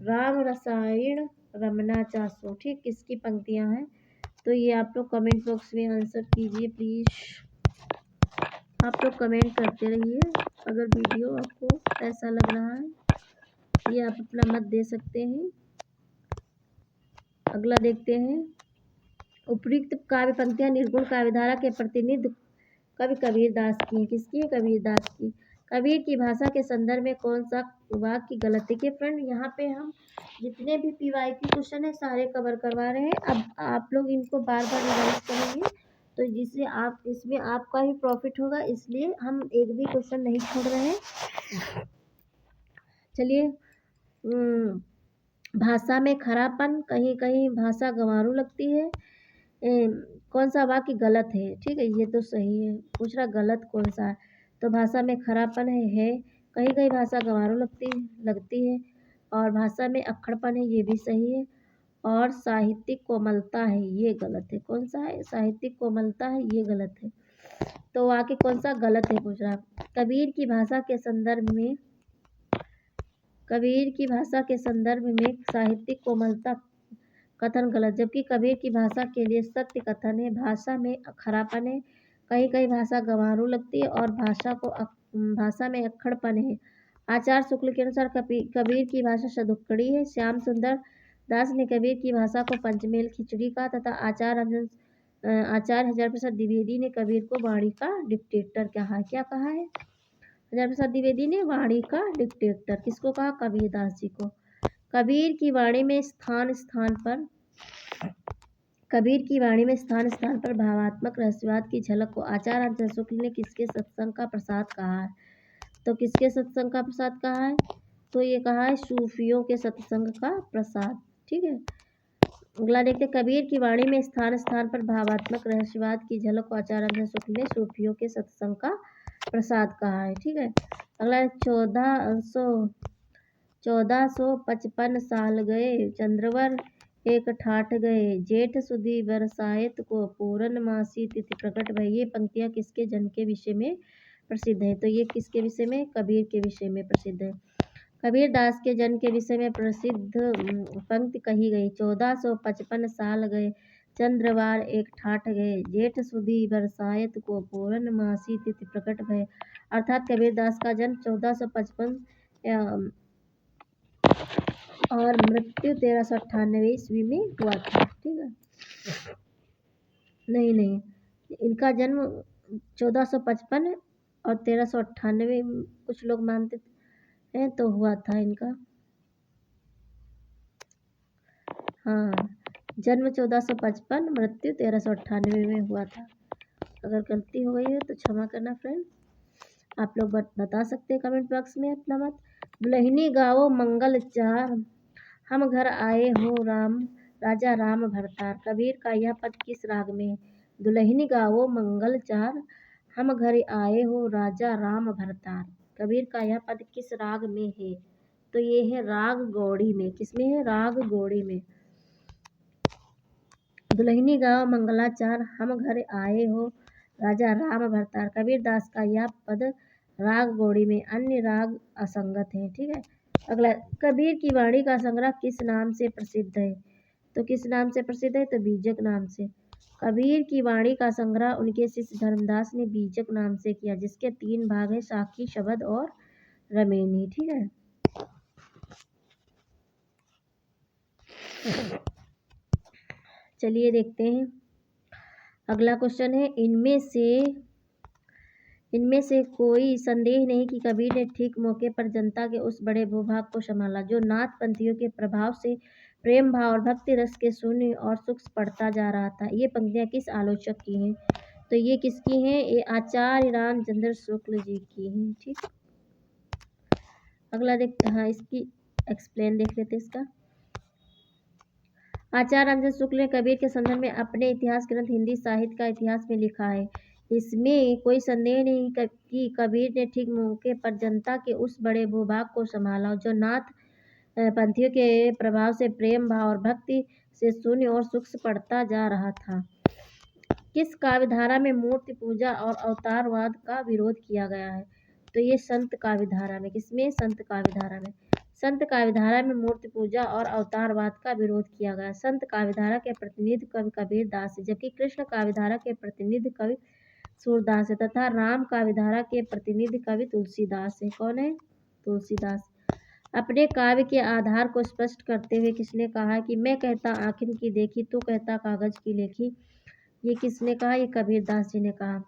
राम रसायन रमना चासो। ठीक, किसकी पंक्तियां हैं? तो ये आप लोग कमेंट बॉक्स में आंसर कीजिए प्लीज। आप लोग कमेंट करते रहिए। अगर वीडियो आपको ऐसा लग रहा है, ये आप अपना मत दे सकते हैं। अगला देखते हैं। उपयुक्त काव्य पंक्तियां निर्गुण काव्यधारा के प्रतिनिधि कवि कबीरदास की हैं। किसकी है? कबीरदास की। कबीर की भाषा के संदर्भ में कौन सा वाक्य गलत है? फ्रेंड, यहाँ पे हम जितने भी PYQ क्वेश्चन है सारे कवर करवा रहे हैं। अब आप लोग इनको बार बार रिवाइज करेंगे तो जिससे इसमें आपका ही प्रॉफिट होगा, इसलिए हम एक भी क्वेश्चन नहीं छोड़ रहे हैं। चलिए, भाषा में खरापन, कहीं कहीं भाषा गंवारू लगती है। कौन सा वाक्य गलत है? ठीक है, ये तो सही है। पूछ रहा गलत कौन सा है? तो भाषा में खरापन है। कहीं कहीं भाषा गंवारू लगती है, और भाषा में अक्खड़पन है, ये भी सही है। और साहित्यिक कोमलता है, ये गलत है। कौन सा है? साहित्यिक कोमलता है, ये गलत है। तो आगे कौन सा गलत है पूछ रहा है। कबीर की भाषा के संदर्भ में साहित्यिक कोमलता कथन गलत, जबकि कबीर की भाषा के लिए सत्य कथन है। भाषा में खरापन है, कहीं कहीं भाषा गंवारू लगती है और भाषा में अक्खड़पन है। आचार्य शुक्ल के अनुसार कबीर की भाषा सदुक्कड़ी है। श्याम सुंदर दास ने कबीर की भाषा को पंचमेल खिचड़ी कहा तथा आचार्य हजार प्रसाद द्विवेदी ने कबीर को वाणी का डिक्टेटर कहा। क्या कहा है? हजार प्रसाद द्विवेदी ने वाणी का डिक्टेटर किसको कहा? कबीरदास जी को। कबीर की वाणी में स्थान स्थान पर भावात्मक रहस्यवाद की झलक को आचार्य रामचंद्र शुक्ल ने किसके सत्संग का प्रसाद कहा है? तो किसके सत्संग का प्रसाद कहा है? तो ये कहा है सूफियों के सत्संग का प्रसाद। ठीक है, अगला देखते। कबीर की वाणी में स्थान स्थान पर भावात्मक रहस्यवाद की झलक को आचार्य रामचंद्र शुक्ल ने सूफियों के सत्संग का प्रसाद कहा है। ठीक है, अगला 1455 साल गए चंद्रवर एक ठाठ गए, जेठ सुदी बरसायत को पूर्णमासी तिथि प्रकट भई। ये पंक्तियां किसके जन्म के विषय में प्रसिद्ध है? तो ये किसके विषय में? कबीर के विषय में प्रसिद्ध है। कबीर दास के जन्म के विषय में प्रसिद्ध पंक्ति कही गई। 1455 साल गए चंद्रवार एक ठाठ गए, जेठ सुदी बरसायत को पूर्णमासी तिथि प्रकट भय। अर्थात कबीर दास का जन्म 1455 और मृत्यु 1398 ईस्वी में हुआ था। ठीक है, नहीं, इनका जन्म 1455 और 1398 कुछ लोग मानते हैं तो हुआ था इनका। हाँ, जन्म 1455, मृत्यु 1398 में हुआ था। अगर गलती हो गई है तो क्षमा करना फ्रेंड। आप लोग बता सकते हैं कमेंट बॉक्स में अपना मत। दुल्हनी गाओ मंगल चार, हम घर आए हो राजा राम भरतार। कबीर का यह पद किस राग में है? दुल्हनी गाओ मंगल चार, हम घर आए हो राजा राम भरतार। कबीर का यह पद किस राग में है? तो ये है राग गौड़ी में। किसमें है? राग गौड़ी में। दुल्हनी गाओ मंगलाचार, हम घर आए हो राजा राम भरतार। कबीर दास का यह पद राग गौड़ी में, अन्य राग असंगत है। ठीक है, अगला। कबीर की वाणी का संग्रह किस नाम से प्रसिद्ध है? तो किस नाम से प्रसिद्ध है? तो बीजक नाम से। कबीर की वाणी का संग्रह उनके शिष्य धर्मदास ने बीजक नाम से किया, जिसके 3 भाग है, साखी, शबद और रमेनी। ठीक है, चलिए देखते हैं अगला क्वेश्चन है। इनमें से कोई संदेह नहीं कि कबीर ने ठीक मौके पर जनता के उस बड़े भूभाग को संभाला जो नाथ पंथियों के प्रभाव से प्रेम भाव और भक्ति रस के शून्य और सूक्ष्म पड़ता जा रहा था। ये पंक्तियां किस आलोचक की हैं? तो ये किसकी हैं? ये आचार्य रामचंद्र शुक्ल जी की हैं। ठीक, अगला देखते। हाँ, इसकी एक्सप्लेन देख लेते इसका। आचार्य रामचंद्र शुक्ल ने कबीर के संदर्भ में अपने इतिहास ग्रंथ हिंदी साहित्य का इतिहास में लिखा है। इसमें कोई संदेह नहीं कि कबीर ने ठीक मौके पर जनता के उस बड़े भूभाग को संभाला जो नाथ पंथियों के प्रभाव से प्रेम भाव और भक्ति से शून्य और सूक्ष्म पड़ता जा रहा था। किस काव्यधारा में मूर्ति पूजा और अवतारवाद का विरोध किया गया है? तो ये संत काव्यधारा में। किसमें? संत काव्यधारा में। संत काव्यधारा में मूर्ति पूजा और अवतारवाद का विरोध किया गया। संत काव्यधारा के प्रतिनिधि कवि कबीर दास है, जबकि कृष्ण काव्यधारा के प्रतिनिधि कवि सूरदास है तथा राम काव्यधारा के प्रतिनिधि कवि तुलसीदास है। कौन है? तुलसीदास। अपने काव्य के आधार को स्पष्ट करते हुए किसने कहा कि मैं कहता आँखिन की देखी, तू कहता कागज की लेखी? ये किसने कहा? ये कबीरदास जी ने कहा।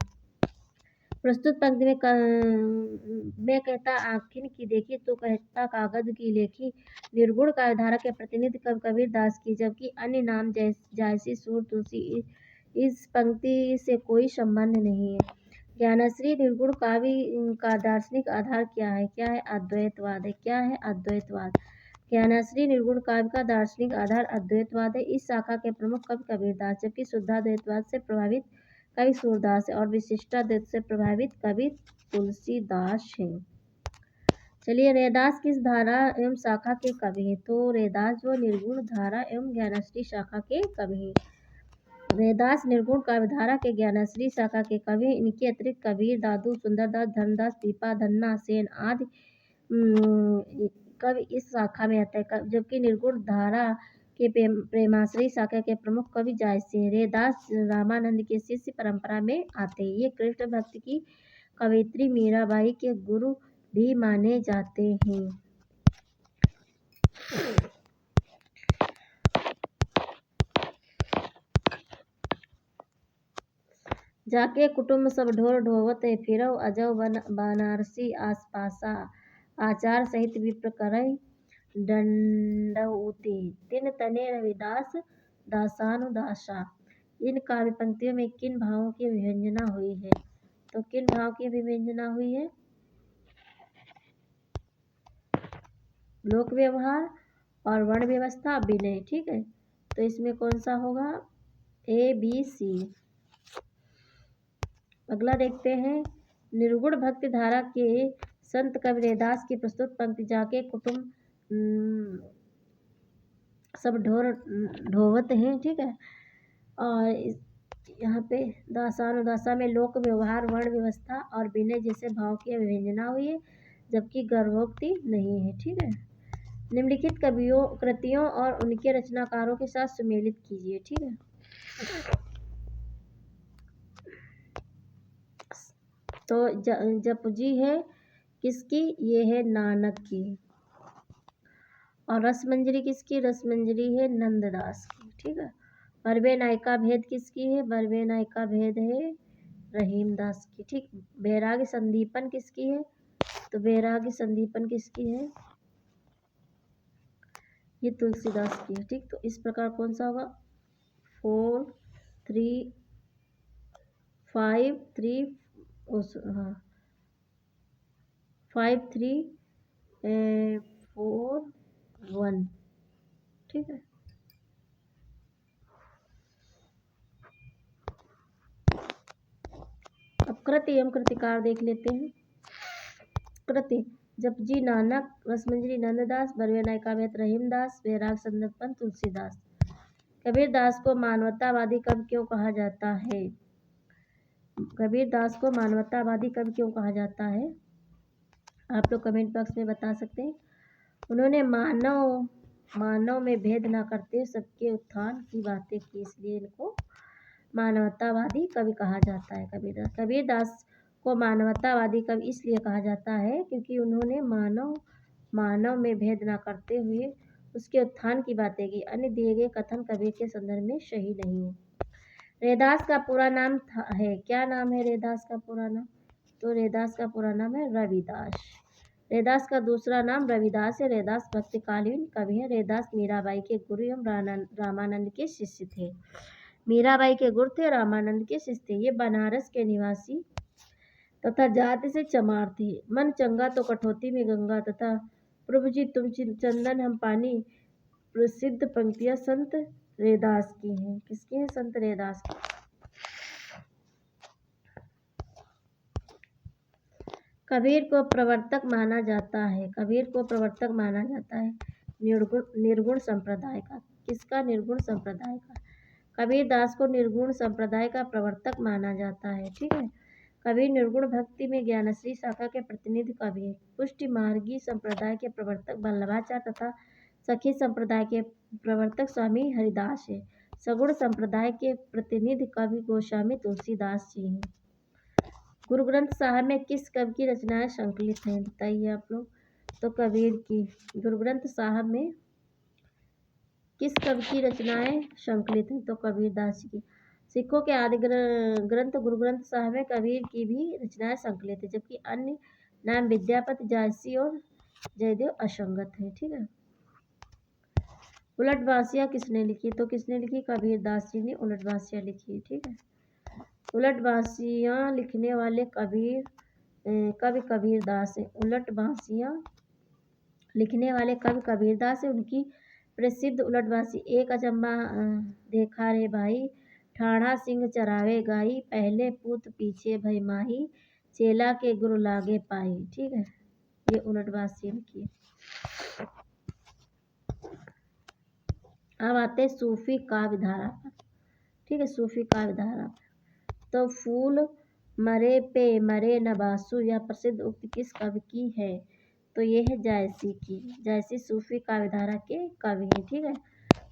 प्रस्तुत पंक्ति में मैं कहता आँखिन की देखी, तू कहता कागज की लेखी निर्गुण काव्यधारा के प्रतिनिधि कवि कबीरदास की, जबकि अन्य नाम जायसी, सूर, तुलसी इस पंक्ति से कोई संबंध नहीं है। ज्ञानश्री निर्गुण काव्य का दार्शनिक आधार क्या है? क्या है? अद्वैतवाद है। क्या है? अद्वैतवाद। ज्ञानश्री निर्गुण काव्य का दार्शनिक आधार अद्वैतवाद है। इस शाखा के प्रमुख कवि कबीरदास, जबकि शुद्धाद्वैतवाद से प्रभावित कवि सूरदास है और विशिष्टाद्वैत से प्रभावित कवि तुलसीदास हैं। चलिए, रैदास किस धारा एवं शाखा के कवि हैं? तो रैदास जो निर्गुण धारा एवं ज्ञानश्री शाखा के कवि हैं। रैदास निर्गुण काव्यधारा के ज्ञानश्री शाखा के कवि हैं। इनके अतिरिक्त कबीर, दादू, सुंदरदास, धर्मदास, पीपा, धन्ना सेन आदि कवि इस शाखा में आते हैं। जबकि निर्गुण धारा के प्रेमाश्रयी शाखा के प्रमुख कवि जायसी हैं। रैदास रामानंद के शिष्य परंपरा में आते हैं। ये कृष्ण भक्त की कवयित्री मीराबाई के गुरु भी माने जाते हैं। जाके कुटुम्ब सब ढोर ढोवत फिरौ अजौ बनारसी आसपासा आचार सहित विप्र करई दंडउती तिन तने रविदास दासानुदासा। इन काव्य पंक्तियों में किन भावों की अभिव्यंजना हुई है? तो किन भाव की अभिव्यंजना हुई है? लोक व्यवहार और वर्ण व्यवस्था, विनय। ठीक है, तो इसमें कौन सा होगा? ए, बी, सी। अगला देखते हैं। निर्गुण भक्ति धारा के संत कवि रैदास की प्रस्तुत पंक्ति जाके कुटुम्ब सब ढोर ढोवत हैं। ठीक है, और यहाँ पे दासानुदासा में लोक व्यवहार, वर्ण व्यवस्था और विनय जैसे भाव की अभिव्यंजना हुई है, जबकि गर्भोक्ति नहीं है। ठीक है, निम्नलिखित कृतियों और उनके रचनाकारों के साथ सुमेलित कीजिए। ठीक है, तो जपजी है किसकी? ये है नानक की। और रसमंजरी किसकी? रसमंजरी है नंददास की। ठीक है, बरबे नायिका भेद किसकी है? बरबे नायिका भेद है रहीमदास की। ठीक, बैराग्य संदीपन किसकी है? तो बैराग्य संदीपन किसकी है? ये तुलसीदास की है। ठीक, तो इस प्रकार कौन सा होगा? 4 3 5 3 हाँ 5 3 4 1। ठीक है, अब कृति एवं कृतिकार देख लेते हैं। कृति: जपजी नानक, रसमंजरी नंददास, बरवे नायिका भेद रहीमदास, बैराग संदीपन तुलसीदास। कबीर दास को मानवतावादी कवि क्यों कहा जाता है? कबीर दास को मानवतावादी कवि क्यों कहा जाता है? आप लोग कमेंट बॉक्स में बता सकते हैं। उन्होंने मानव में भेद न करते सबके उत्थान की बातें की, इसलिए इनको मानवतावादी कवि कहा जाता है। कबीर दास को मानवतावादी कवि इसलिए कहा जाता है क्योंकि उन्होंने मानव में भेद न करते हुए उसके उत्थान की बातें की। अन्य दिए गए कथन कबीर के संदर्भ में सही नहीं है। रैदास का पूरा नाम है, क्या नाम है रैदास का पूरा नाम? तो रैदास का पूरा नाम है रविदास। रैदास का दूसरा नाम रविदास है। रैदास भक्तिकालीन कवि हैं। रैदास मीराबाई के गुरु एवं रामानंद के शिष्य थे। मीराबाई के गुरु थे, रामानंद के शिष्य थे। ये बनारस के निवासी तथा जाति से चमार थे। मन चंगा तो कठौती में गंगा तथा प्रभु जी तुम चंदन हम पानी प्रसिद्ध पंक्तियां संत रैदास की हैं। किसकी हैं? संत रैदास की। कबीर को प्रवर्तक माना जाता है। कबीर को प्रवर्तक माना जाता है निर्गुण संप्रदाय का। किसका? निर्गुण संप्रदाय का। कबीर दास को निर्गुण संप्रदाय का प्रवर्तक माना जाता है। ठीक है, कबीर निर्गुण भक्ति में ज्ञानश्री शाखा के प्रतिनिधि कवि हैं। पुष्टि मार्गी संप्रदाय के प्रवर्तक वल्लभाचार्य तथा सखी संप्रदाय के प्रवर्तक स्वामी हरिदास है। सगुण संप्रदाय के प्रतिनिधि कवि गोस्वामी तुलसीदास जी हैं। गुरु ग्रंथ साहब में किस कवि की रचनाएं संकलित हैं? बताइए आप लोग। तो कबीर की। गुरु ग्रंथ साहब में किस कवि की रचनाएं संकलित हैं? तो कबीर दास की। सिखों के आदि ग्रंथ गुरु ग्रंथ साहब में कबीर की भी रचनाएं संकलित है, जबकि अन्य नाम विद्यापति, जायसी और जयदेव असंगत है। ठीक है, उलट बासियां किसने लिखी? तो किसने लिखी? कबीर दास जी ने उलट बासियां लिखी। ठीक है, उलट बासियां लिखने वाले कवि कबीर दास है। उलट बासियां लिखने वाले कवि कबीर दास है। उनकी प्रसिद्ध उलटबासी: एक अचंबा देखा रे भाई, ठाणा सिंह चरावे गाई, पहले पूत पीछे भई माही, चेला के गुरु लागे पाई। ठीक है, ये उलटबाज सीन की। अब आते हैं सूफी काव्य धारा पर। ठीक है, सूफी काव्य धारा। तो फूल मरे पे मरे नबासु, यह प्रसिद्ध उक्ति किस कवि की है? तो ये है जायसी की। जायसी सूफी काव्य धारा के कवि हैं। ठीक है,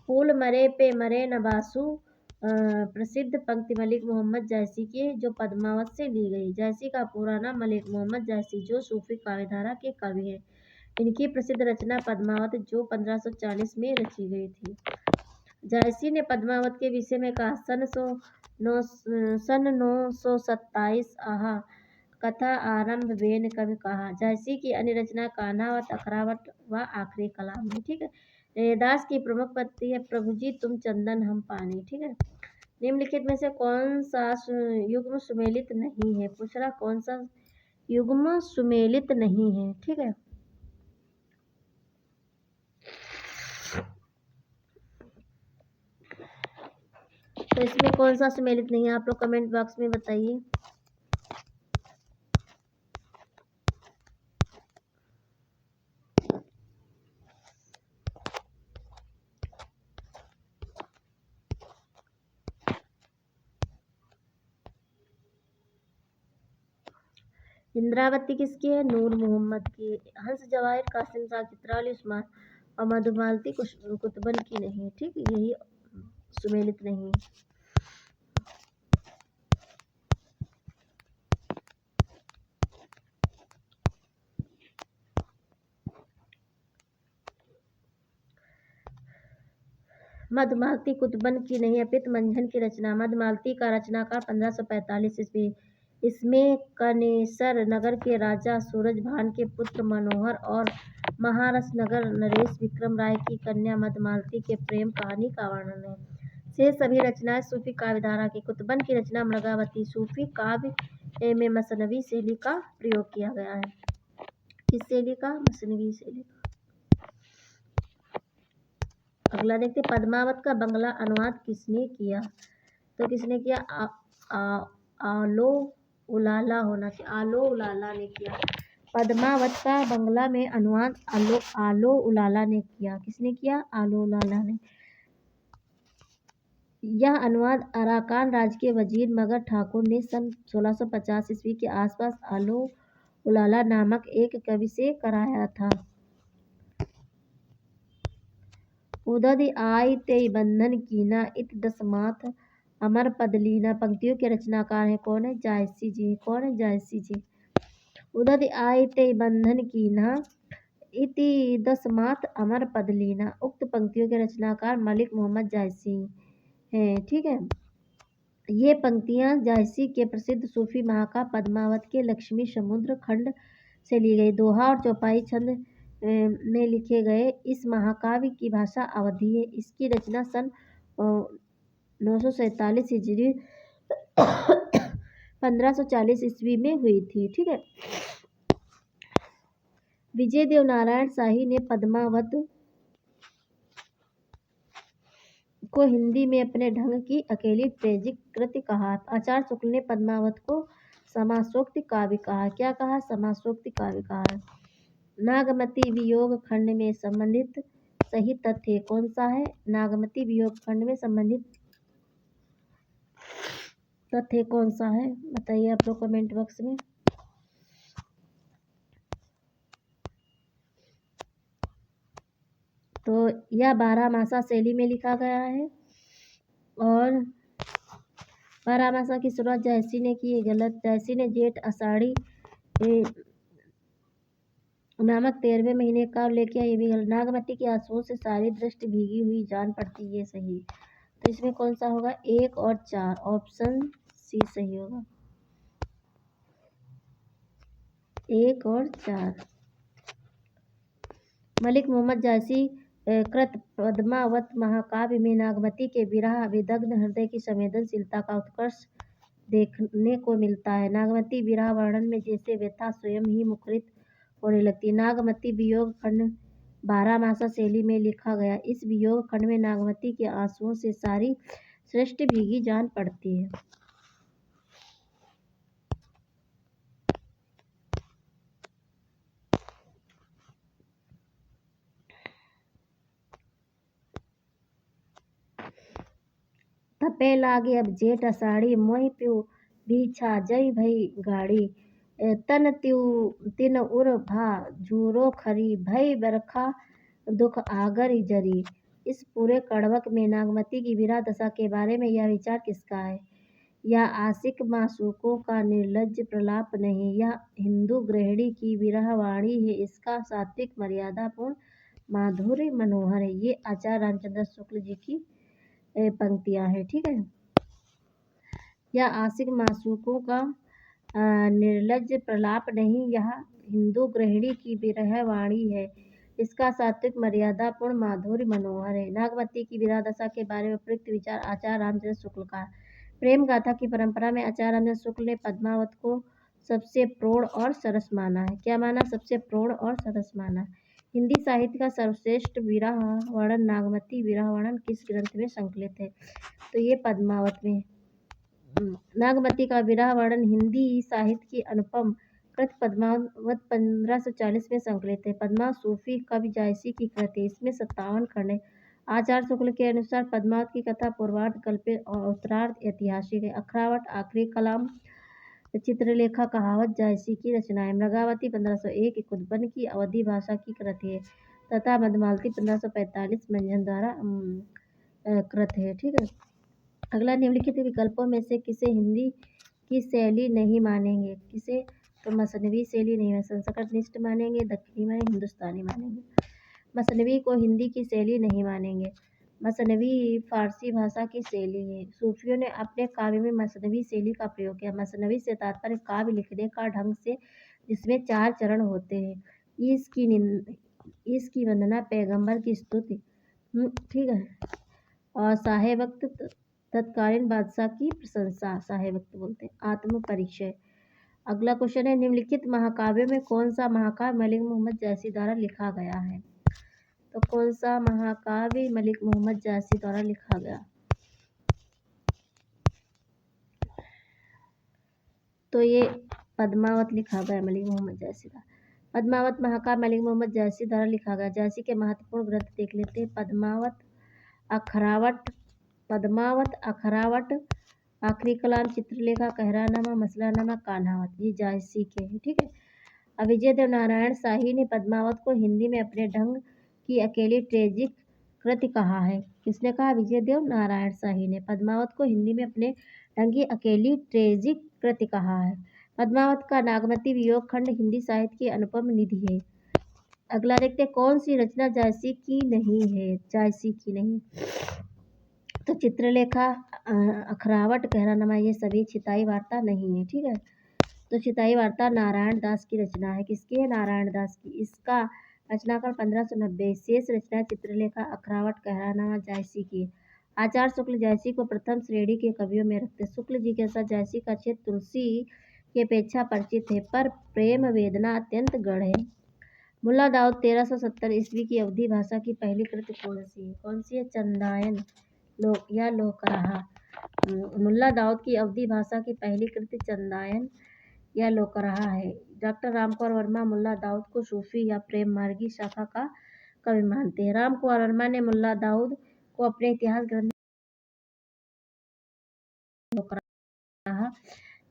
फूल मरे पे मरे नबासु प्रसिद्ध पंक्ति मलिक मोहम्मद जायसी की है, जो पद्मावत से ली गई। जायसी का पूरा नाम मलिक मोहम्मद जायसी, जो सूफी काव्य धारा के कवि हैं। इनकी प्रसिद्ध रचना पद्मावत, जो 1540 में रची गई थी। जायसी ने पद्मावत के विषय में कहा, सन 927 आहा कथा आरंभ बेन कवि कहा। जायसी की अन्य रचना कान्हावत, अखरावत व आखिरी कलाम है। ठीक है, रैदास की प्रमुख पंक्ति है, प्रभु जी तुम चंदन हम पानी। ठीक है, निम्नलिखित में से कौन सा युग्म सुमेलित नहीं है? पूछ रहा कौन सा युग्म सुमेलित नहीं है। ठीक है, तो इसमें कौन सा सुमेलित नहीं है, आप लोग कमेंट बॉक्स में बताइए। इंद्रावती किसकी है? नूर मोहम्मद की। हंस जवाहिर कासिम शाह चित्रावली उस्मान और मधुमालती कुतुबन की नहीं। ठीक, यही सुमेलित नहीं है। मधुमालती कुतुबन की नहीं, अपित मंझन की रचना। मधुमालती का रचनाकार 1545 ईस्वी। इसमें कनेसर नगर के राजा सूरजभान के पुत्र मनोहर और महारस नगर नरेश विक्रम राय की कन्या मधुमालती के प्रेम कहानी का वर्णन है। से सभी रचनाएं सूफी काव्य धारा की। कुतुबन की रचना मृगावती सूफी काव्य में मसनवी शैली का प्रयोग किया गया है। किस शैली का? मसनवी शैली का। अगला देखते, पद्मावत का बंगला अनुवाद किसने किया? तो किसने किया? आलो उलाला होना चाहिए, आलो उलाला ने किया। पद्मावत का बंगला में अनुवाद आलो उलाला ने किया। किसने किया? आलो उलाला ने। यह अनुवाद अराकान राज्य के वजीर मगर ठाकुर ने सन 1650 ईस्वी के आसपास आलो उलाला नामक एक कवि से कराया था। उदद आई ते बंधन कीना इत दसमात अमर पदलीना, पंक्तियों के रचनाकार है कौन है? जायसी जी। कौन है? जायसी जी। उदद आई ते बंधन कीना इति दसमात अमर पदलीना, उक्त पंक्तियों के रचनाकार मलिक मोहम्मद जायसी हैं। ठीक है, ये पंक्तियां जायसी के प्रसिद्ध सूफी महाकाव्य पद्मावत के लक्ष्मी समुद्र खंड से ली गई। दोहा और चौपाई छंद में लिखे गए इस महाकाव्य की भाषा अवधी है। इसकी रचना सन 947 हिजरी 1540 ईस्वी में हुई थी। ठीक है, विजय देव नारायण शाही ने पद्मावत को हिंदी में अपने ढंग की अकेली ट्रेजिक कृति कहा। आचार्य शुक्ल ने पद्मावत को समासोक्ति काव्य कहा। क्या कहा? समासोक्ति काव्य कहा। नागमती वियोग खंड में संबंधित सही तथ्य कौन सा है? नागमती वियोग खंड में संबंधित तथ्य कौन सा है? बताइए आप लोग कमेंट बॉक्स में। तो यह 12 मासा शैली में लिखा गया है और 12 मासा की शुरुआत जायसी ने की है। गलत। जायसी ने जेठ आषाढ़ी नामक 13वें महीने का लेके ये भी गलत। नागमती के आंसुओं से सारी दृष्टि भीगी हुई जान पड़ती, ये सही। तो इसमें कौन सा होगा? 1 और 4, ऑप्शन सी सही होगा। 1 और 4। मलिक मोहम्मद जायसी कृत पद्मावत महाकाव्य में नागमती के विरह विदग्ध हृदय की संवेदनशीलता का उत्कर्ष देखने को मिलता है। नागमती विरह वर्णन में जैसे व्यथा स्वयं ही मुखरित होने लगती है। नागमती वियोग खंड 12 मासा शैली में लिखा गया। इस वियोग खंड में नागमती के आंसुओं से सारी सृष्टि भीगी जान पड़ती है। पे लागे अब जेठ अषाढ़ी मोहि प्यू बीछा जई भई गाड़ी तन त्यू तिन उर भा झूरो खरी भई बरखा दुख आगर जरी। इस पूरे कड़वक में नागमती की विरह दशा के बारे में यह विचार किसका है? यह आशिक मासूकों का निर्लज्ज प्रलाप नहीं, यह हिंदू गृहिणी की विरह वाणी है। इसका सात्विक मर्यादापूर्ण माधुर्य मनोहर है। ये आचार्य रामचंद्र शुक्ल जी की पंक्तियां हैं। ठीक है। यह आशिक मासूकों का निर्लज्ज प्रलाप नहीं, यह हिंदू गृहिणी की विरह वाणी है। इसका सात्विक मर्यादापूर्ण माधुर्य मनोहर है। नागमती की विरह दशा के बारे में उपयुक्त विचार आचार्य रामचंद्र शुक्ल का। प्रेम गाथा की परंपरा में आचार्य रामचंद्र शुक्ल ने पद्मावत को सबसे प्रौढ़ और सरस माना है। क्या माना? सबसे प्रौढ़ और सरस माना। हिंदी साहित्य का सर्वश्रेष्ठ विरह वर्णन नागमती विरह वर्णन किस ग्रंथ में संकलित है? तो ये पद्मावत में। नागमती का विरह वर्णन हिंदी साहित्य की अनुपम कृत पद्मावत 1540 में संकलित है। पद्मावत सूफी कवि जायसी की कृति है। इसमें 57 खंड है। आचार्य शुक्ल के अनुसार पद्मावत की कथा पूर्वार्ध कल्पित और उत्तरार्ध ऐतिहासिक है। अखरावट आखिरी कलाम चित्रलेखा कहावत जायसी की रचना है। मृगावती 1501 कुदबन की अवधी भाषा की कृति है तथा मधुमालती 1545 मंझन द्वारा कृत है। ठीक है। अगला निम्नलिखित विकल्पों में से किसे हिंदी की शैली नहीं मानेंगे? किसे? तो मसनवी शैली नहीं है, संस्कृत निष्ठ मानेंगे, दक्षिणी मानेंगे, हिंदुस्तानी मानेंगे। मसनवी को हिंदी की शैली नहीं मानेंगे। मसनवी फारसी भाषा की शैली है। सूफियों ने अपने काव्य में मसनवी शैली का प्रयोग किया। मसनवी से तात्पर्य काव्य लिखने का ढंग से जिसमें 4 चरण होते हैं। इसकी वंदना, पैगंबर की स्तुति, ठीक है, और साहे वक्त तत्कालीन बादशाह की प्रशंसा, साहे वक्त बोलते हैं। आत्म परिचय। अगला क्वेश्चन है निम्नलिखित महाकाव्यों में कौन सा महाकाव्य मलिक मोहम्मद जैसी द्वारा लिखा गया है? तो कौन सा महाकाव्य मलिक मोहम्मद जैसी द्वारा लिखा गया? तो ये पद्मावत लिखा गया मलिक मोहम्मद जैसी द्वारा। पद्मावत महाकाव्य मलिक मोहम्मद जैसी द्वारा लिखा गया। जैसी के महत्वपूर्ण ग्रंथ देख लेते हैं। पद्मावत, अखरावट, आखिरी कलाम, चित्रलेखा, कहरानामा, मसलानामा, कान्हावत, ये जायसी के हैं। ठीक है। अब विजय देव नारायण शाही ने पद्मावत को हिंदी में अपने ढंग की अकेली ट्रेजिक कृति कहा है। किसने कहा? विजय देव नारायण शाही ने पद्मावत को हिंदी में अपने ढंग की अकेली ट्रेजिक कृति कहा है। पद्मावत का नागमती वियोग खंड हिंदी साहित्य की अनुपम निधि है। अगला देखते हैं कौन सी रचना जायसी की नहीं है? जायसी की नहीं, तो चित्रलेखा, अखरावट, कहरानामा, ये सभी चिताई वार्ता नहीं है। ठीक है। तो चिताई वार्ता नारायण दास की रचना है। किसकी है? नारायण दास की। इसका रचनाकाल 1590। शेष रचना चित्रलेखा, अखरावट, कहरानामा जायसी की। आचार्य शुक्ल जायसी को प्रथम श्रेणी के कवियों में रखते। शुक्ल जी के अनुसार जायसी का क्षेत्र तुलसी की अपेक्षा परिचित है, पर प्रेम वेदना अत्यंत गढ़ है। मुल्ला दाऊद 1370 ईस्वी की अवधी भाषा की पहली कृति कौन सी है? कौन सी है? चंदायन या लोकराहा। मुल्ला दाऊद की अवधी भाषा की पहली कृति चंदायन या लोकराहा है। डॉक्टर रामकुमार वर्मा मुल्ला दाऊद को सूफी या प्रेम मार्गी शाखा का कवि मानते हैं। रामकुमार वर्मा ने मुल्ला दाऊद को अपने इतिहास ग्रंथ लोकराहा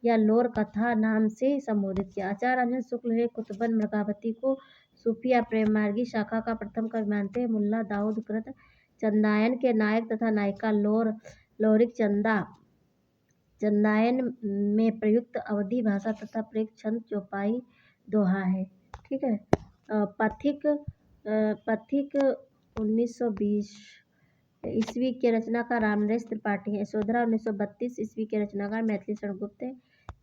या लोर कथा नाम से संबोधित किया। आचार्य रामचंद्र शुक्ल ने कुतुबन मृगावती को सूफी या प्रेम मार्गी शाखा का प्रथम कवि मानते हैं। मुल्ला दाऊद कृत चंदायन के नायक तथा नायिका लोरिक चंदायन में प्रयुक्त अवधी भाषा तथा प्रयुक्त छंद चौपाई दोहा है। ठीक है। पथिक 1920 ईस्वी के रचनाकार रामनरेश त्रिपाठी है। यशोधरा 1932 ईस्वी के रचनाकार मैथिली शरण गुप्त है।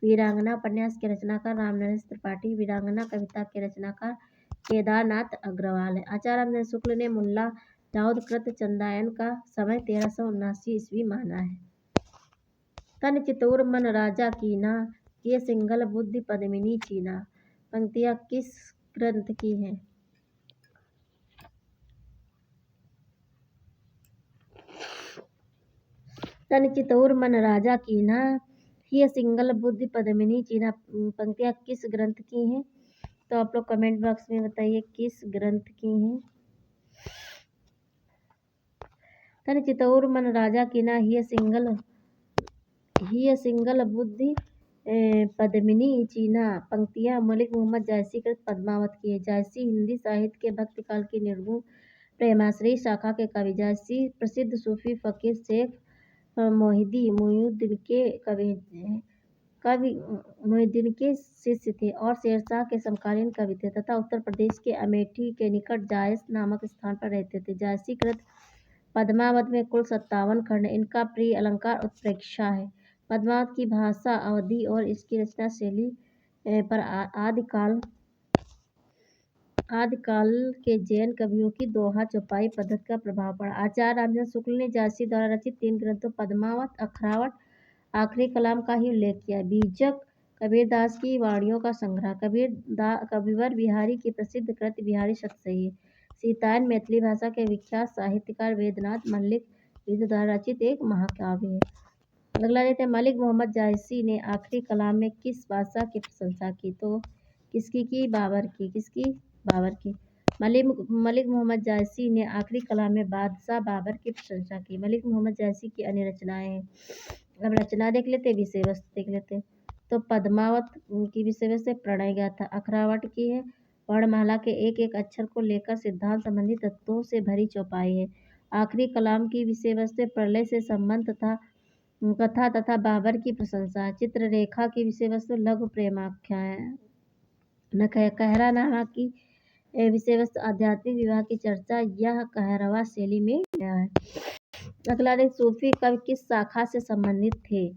वीरांगना उपन्यास के रचनाकार रामनरेश त्रिपाठी। वीरांगना कविता के रचनाकार केदारनाथ अग्रवाल है। आचार्य रामचंद्र शुक्ल ने मुल्ला दाऊद कृत चंदायन का समय 1379 ईस्वी माना है। तन चितौर मन राजा कीना, ये सिंगल बुद्धि पद्मिनी चीना, पंक्तियां किस ग्रंथ की हैं? तन चितौर मन राजा कीना, ये सिंगल बुद्धि पद्मिनी चीना, पंक्तियां किस ग्रंथ की हैं? तो आप लोग कमेंट बॉक्स में बताइए किस ग्रंथ की हैं। तन चितौर मन राजा कीना, ये सिंगल ही सिंगल बुद्धि पद्मिनी चीना। पंक्तियाँ मलिक मोहम्मद जायसी कृत पद्मावत की है। जायसी हिंदी साहित्य के भक्ति काल की निर्गुण प्रेमाश्रयी शाखा के कवि। जायसी प्रसिद्ध सूफी फकीर शेख मोहिउद्दीन के शिष्य थे और शेरशाह के समकालीन कवि थे तथा उत्तर प्रदेश के अमेठी के निकट जायस नामक स्थान पर रहते थे। जायसी कृत पद्मावत में कुल 57 खंड। इनका प्रिय अलंकार उत्प्रेक्षा है। पद्मावत की भाषा अवधि और इसकी रचना शैली पर आदिकाल के जैन कवियों की दोहा चौपाई पद्धति का प्रभाव पड़ा। आचार्य रामचंद्र शुक्ल ने जायसी द्वारा रचित 3 ग्रंथों पद्मावत, अखरावट, आखिरी कलाम का ही उल्लेख किया। बीजक कबीरदास की वाणियों का संग्रह। कविवर बिहारी की प्रसिद्ध कृति बिहारी सतसही है। सीतायन मैथिली भाषा के विख्यात साहित्यकार वेदनाथ मल्लिक द्वारा रचित एक महाकाव्य है। अगला देते हैं, मलिक मोहम्मद जायसी ने आखिरी कलाम में किस बादशाह की प्रशंसा की? तो किसकी की? बाबर की। किसकी? बाबर की। मलिक मोहम्मद जायसी ने आखिरी कलाम में बादशाह बाबर की प्रशंसा की। मलिक मोहम्मद जायसी की अन्य रचनाएं हैं। अब रचना देख लेते, विषय वस्तु देख लेते। तो पद्मावत की विषय वस्तु प्रणय गाथा। अखरावट की है वर्णमाला के एक एक अक्षर को लेकर सिद्धांत संबंधी तत्वों से भरी चौपाई है। आखिरी कलाम की विषय वस्तु प्रलय से संबंध तथा कथा तथा बाबर की प्रशंसा है। चित्ररेखा की विषय वस्तु लघु प्रेमाख्यान। कहरानामा की विषय वस्तु आध्यात्मिक विवाह की चर्चा। यह कहरवा शैली में गया है। अगला देख, सूफी कवि किस शाखा से संबंधित थे?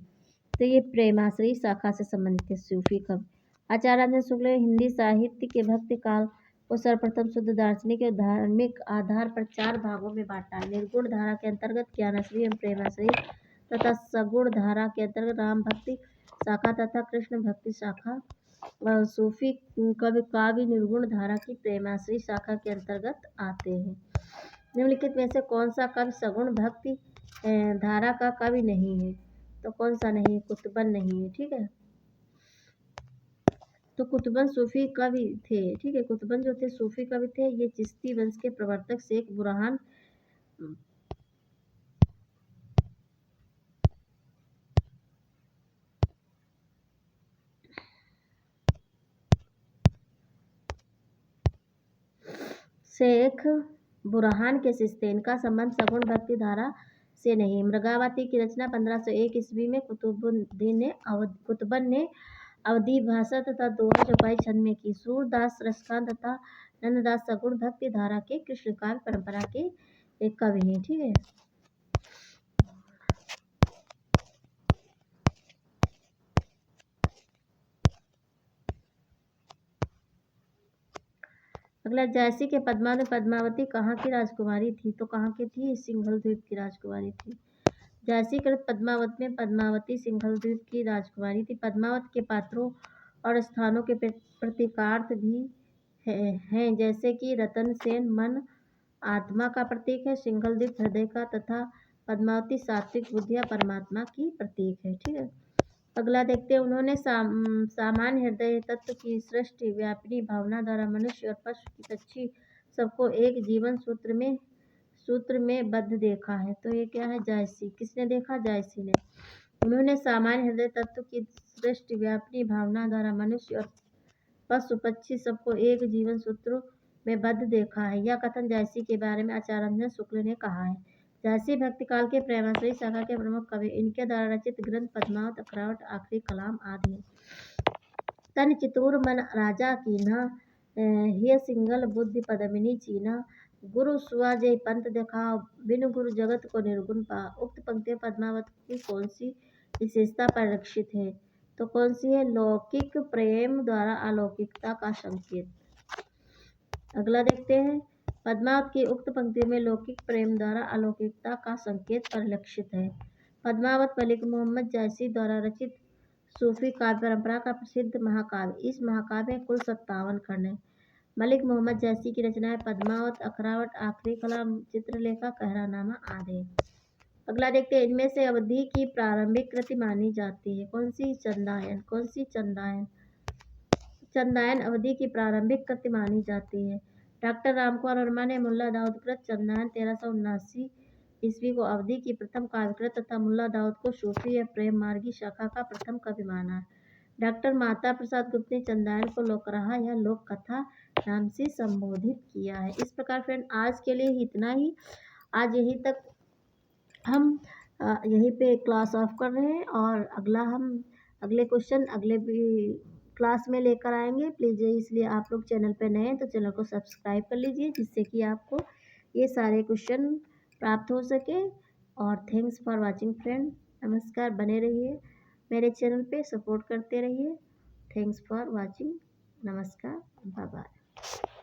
तो ये प्रेमाश्रयी शाखा से संबंधित थे सूफी कवि। आचार्य रामचंद्र शुक्ल ने हिंदी साहित्य के भक्ति काल को सर्वप्रथम शुद्ध दार्शनिक और धार्मिक आधार पर 4 भागों में बांटा। निर्गुण धारा के अंतर्गत ज्ञानाश्रयी एवं प्रेमाश्रयी तथा सगुण धारा के अंतर्गत राम भक्ति शाखा तथा कृष्ण भक्ति शाखा। सूफी कवि काव्य निर्गुण धारा की प्रेमाश्रयी शाखा के अंतर्गत आते हैं। निम्नलिखित में से कौन सा कवि सगुण भक्ति धारा का कवि नहीं है? तो कौन सा नहीं? कुतुबन नहीं है। ठीक है, तो कुतुबन सूफी कवि थे। ठीक है, कुतुबन जो थे सूफी कवि थे। ये चिश्ती वंश के प्रवर्तक शेख बुरहान के शिष्य थे। इनका संबंध सगुण भक्ति धारा से नहीं। मृगावती की रचना 1501 ईस्वी में कुतुबन ने अवधी भाषा तथा दोहा चौपाई छंद में की। सूरदास रसखान तथा नंददास सगुण भक्ति धारा के कृष्ण काव्य परंपरा के एक कवि हैं। ठीक है, अगला, जायसी के पद्मावती कहाँ की राजकुमारी थी? तो कहाँ की थी? सिंघल द्वीप की राजकुमारी थी। जायसी कृत पद्मावत में पद्मावती सिंघल द्वीप की राजकुमारी थी। पद्मावत के पात्रों और स्थानों के प्रतीकार्थ भी हैं, जैसे कि रतन सेन मन आत्मा का प्रतीक है, सिंघल द्वीप हृदय का तथा पद्मावती सात्विक बुद्धि या परमात्मा की प्रतीक है। ठीक है, अगला देखते हैं। उन्होंने सामान्य हृदय तत्व की सृष्टि व्यापिनी भावना द्वारा मनुष्य और पशु की पक्षी सबको एक जीवन सूत्र में बद्ध देखा है। तो ये क्या है? जायसी। किसने देखा? जायसी ने। उन्होंने सामान्य हृदय तत्व की सृष्टि व्यापिनी भावना द्वारा मनुष्य और पशु पक्षी सबको एक जीवन सूत्र में बद्ध देखा है। यह कथन जायसी के बारे में आचार्य रामचंद्र शुक्ल ने कहा है। जायसी भक्ति काल के प्रेमाश्रयी शाखा के प्रमुख कवि। इनके द्वारा रचित ग्रंथ पद्मावत, अखरावट, आखिरी कलाम आदि हैं। तन चितूर मन राजा कीन्हा, हिय सिंगल बुद्धि पद्मिनी चीना। गुरु सुआ जय पंथ दिखाओ, बिनु गुरु जगत को निर्गुण पा। उक्त पंक्तियां पद्मावत की कौन सी विशेषता परिलक्षित है? तो कौन सी है? लौकिक प्रेम द्वारा अलौकिकता का संकेत। अगला देखते हैं। पद्मावत की उक्त पंक्तियों में लौकिक प्रेम द्वारा अलौकिकता का संकेत परिलक्षित है। पद्मावत मलिक मोहम्मद जायसी द्वारा रचित सूफी काव्य परंपरा का प्रसिद्ध महाकाव्य। इस महाकाव्य में कुल 57 खंड हैं। मलिक मोहम्मद जायसी की रचनाएं पद्मावत, अखरावट, आखिरी कलाम, चित्रलेखा, कहरानामा आदि। अगला देखते हैं। इनमें से अवधि की प्रारंभिक कृति मानी जाती है कौन सी? चंदायन। कौन सी? चंदायन। चंदायन अवधि की प्रारंभिक कृति मानी जाती है। डॉक्टर रामकुमार वर्मा ने मुल्ला दाऊद कृत चंदायन 1379 ईस्वी को अवधी की प्रथम काव्यकृत तथा मुल्ला दाऊद को सूफी या प्रेम मार्गी शाखा का प्रथम कवि माना। डॉक्टर माता प्रसाद गुप्त ने चंदायल को लोकराहा या लोक कथा नाम से संबोधित किया है। इस प्रकार फ्रेंड आज के लिए इतना ही। आज यहीं तक हम यहीं पे क्लास ऑफ कर रहे हैं और अगले क्वेश्चन अगले क्लास में लेकर आएंगे। प्लीज़ इसलिए आप लोग चैनल पे नए हैं तो चैनल को सब्सक्राइब कर लीजिए, जिससे कि आपको ये सारे क्वेश्चन प्राप्त हो सके। और थैंक्स फॉर वाचिंग फ्रेंड। नमस्कार, बने रहिए मेरे चैनल पे, सपोर्ट करते रहिए। Thanks for watching. नमस्कार, बाय बाय।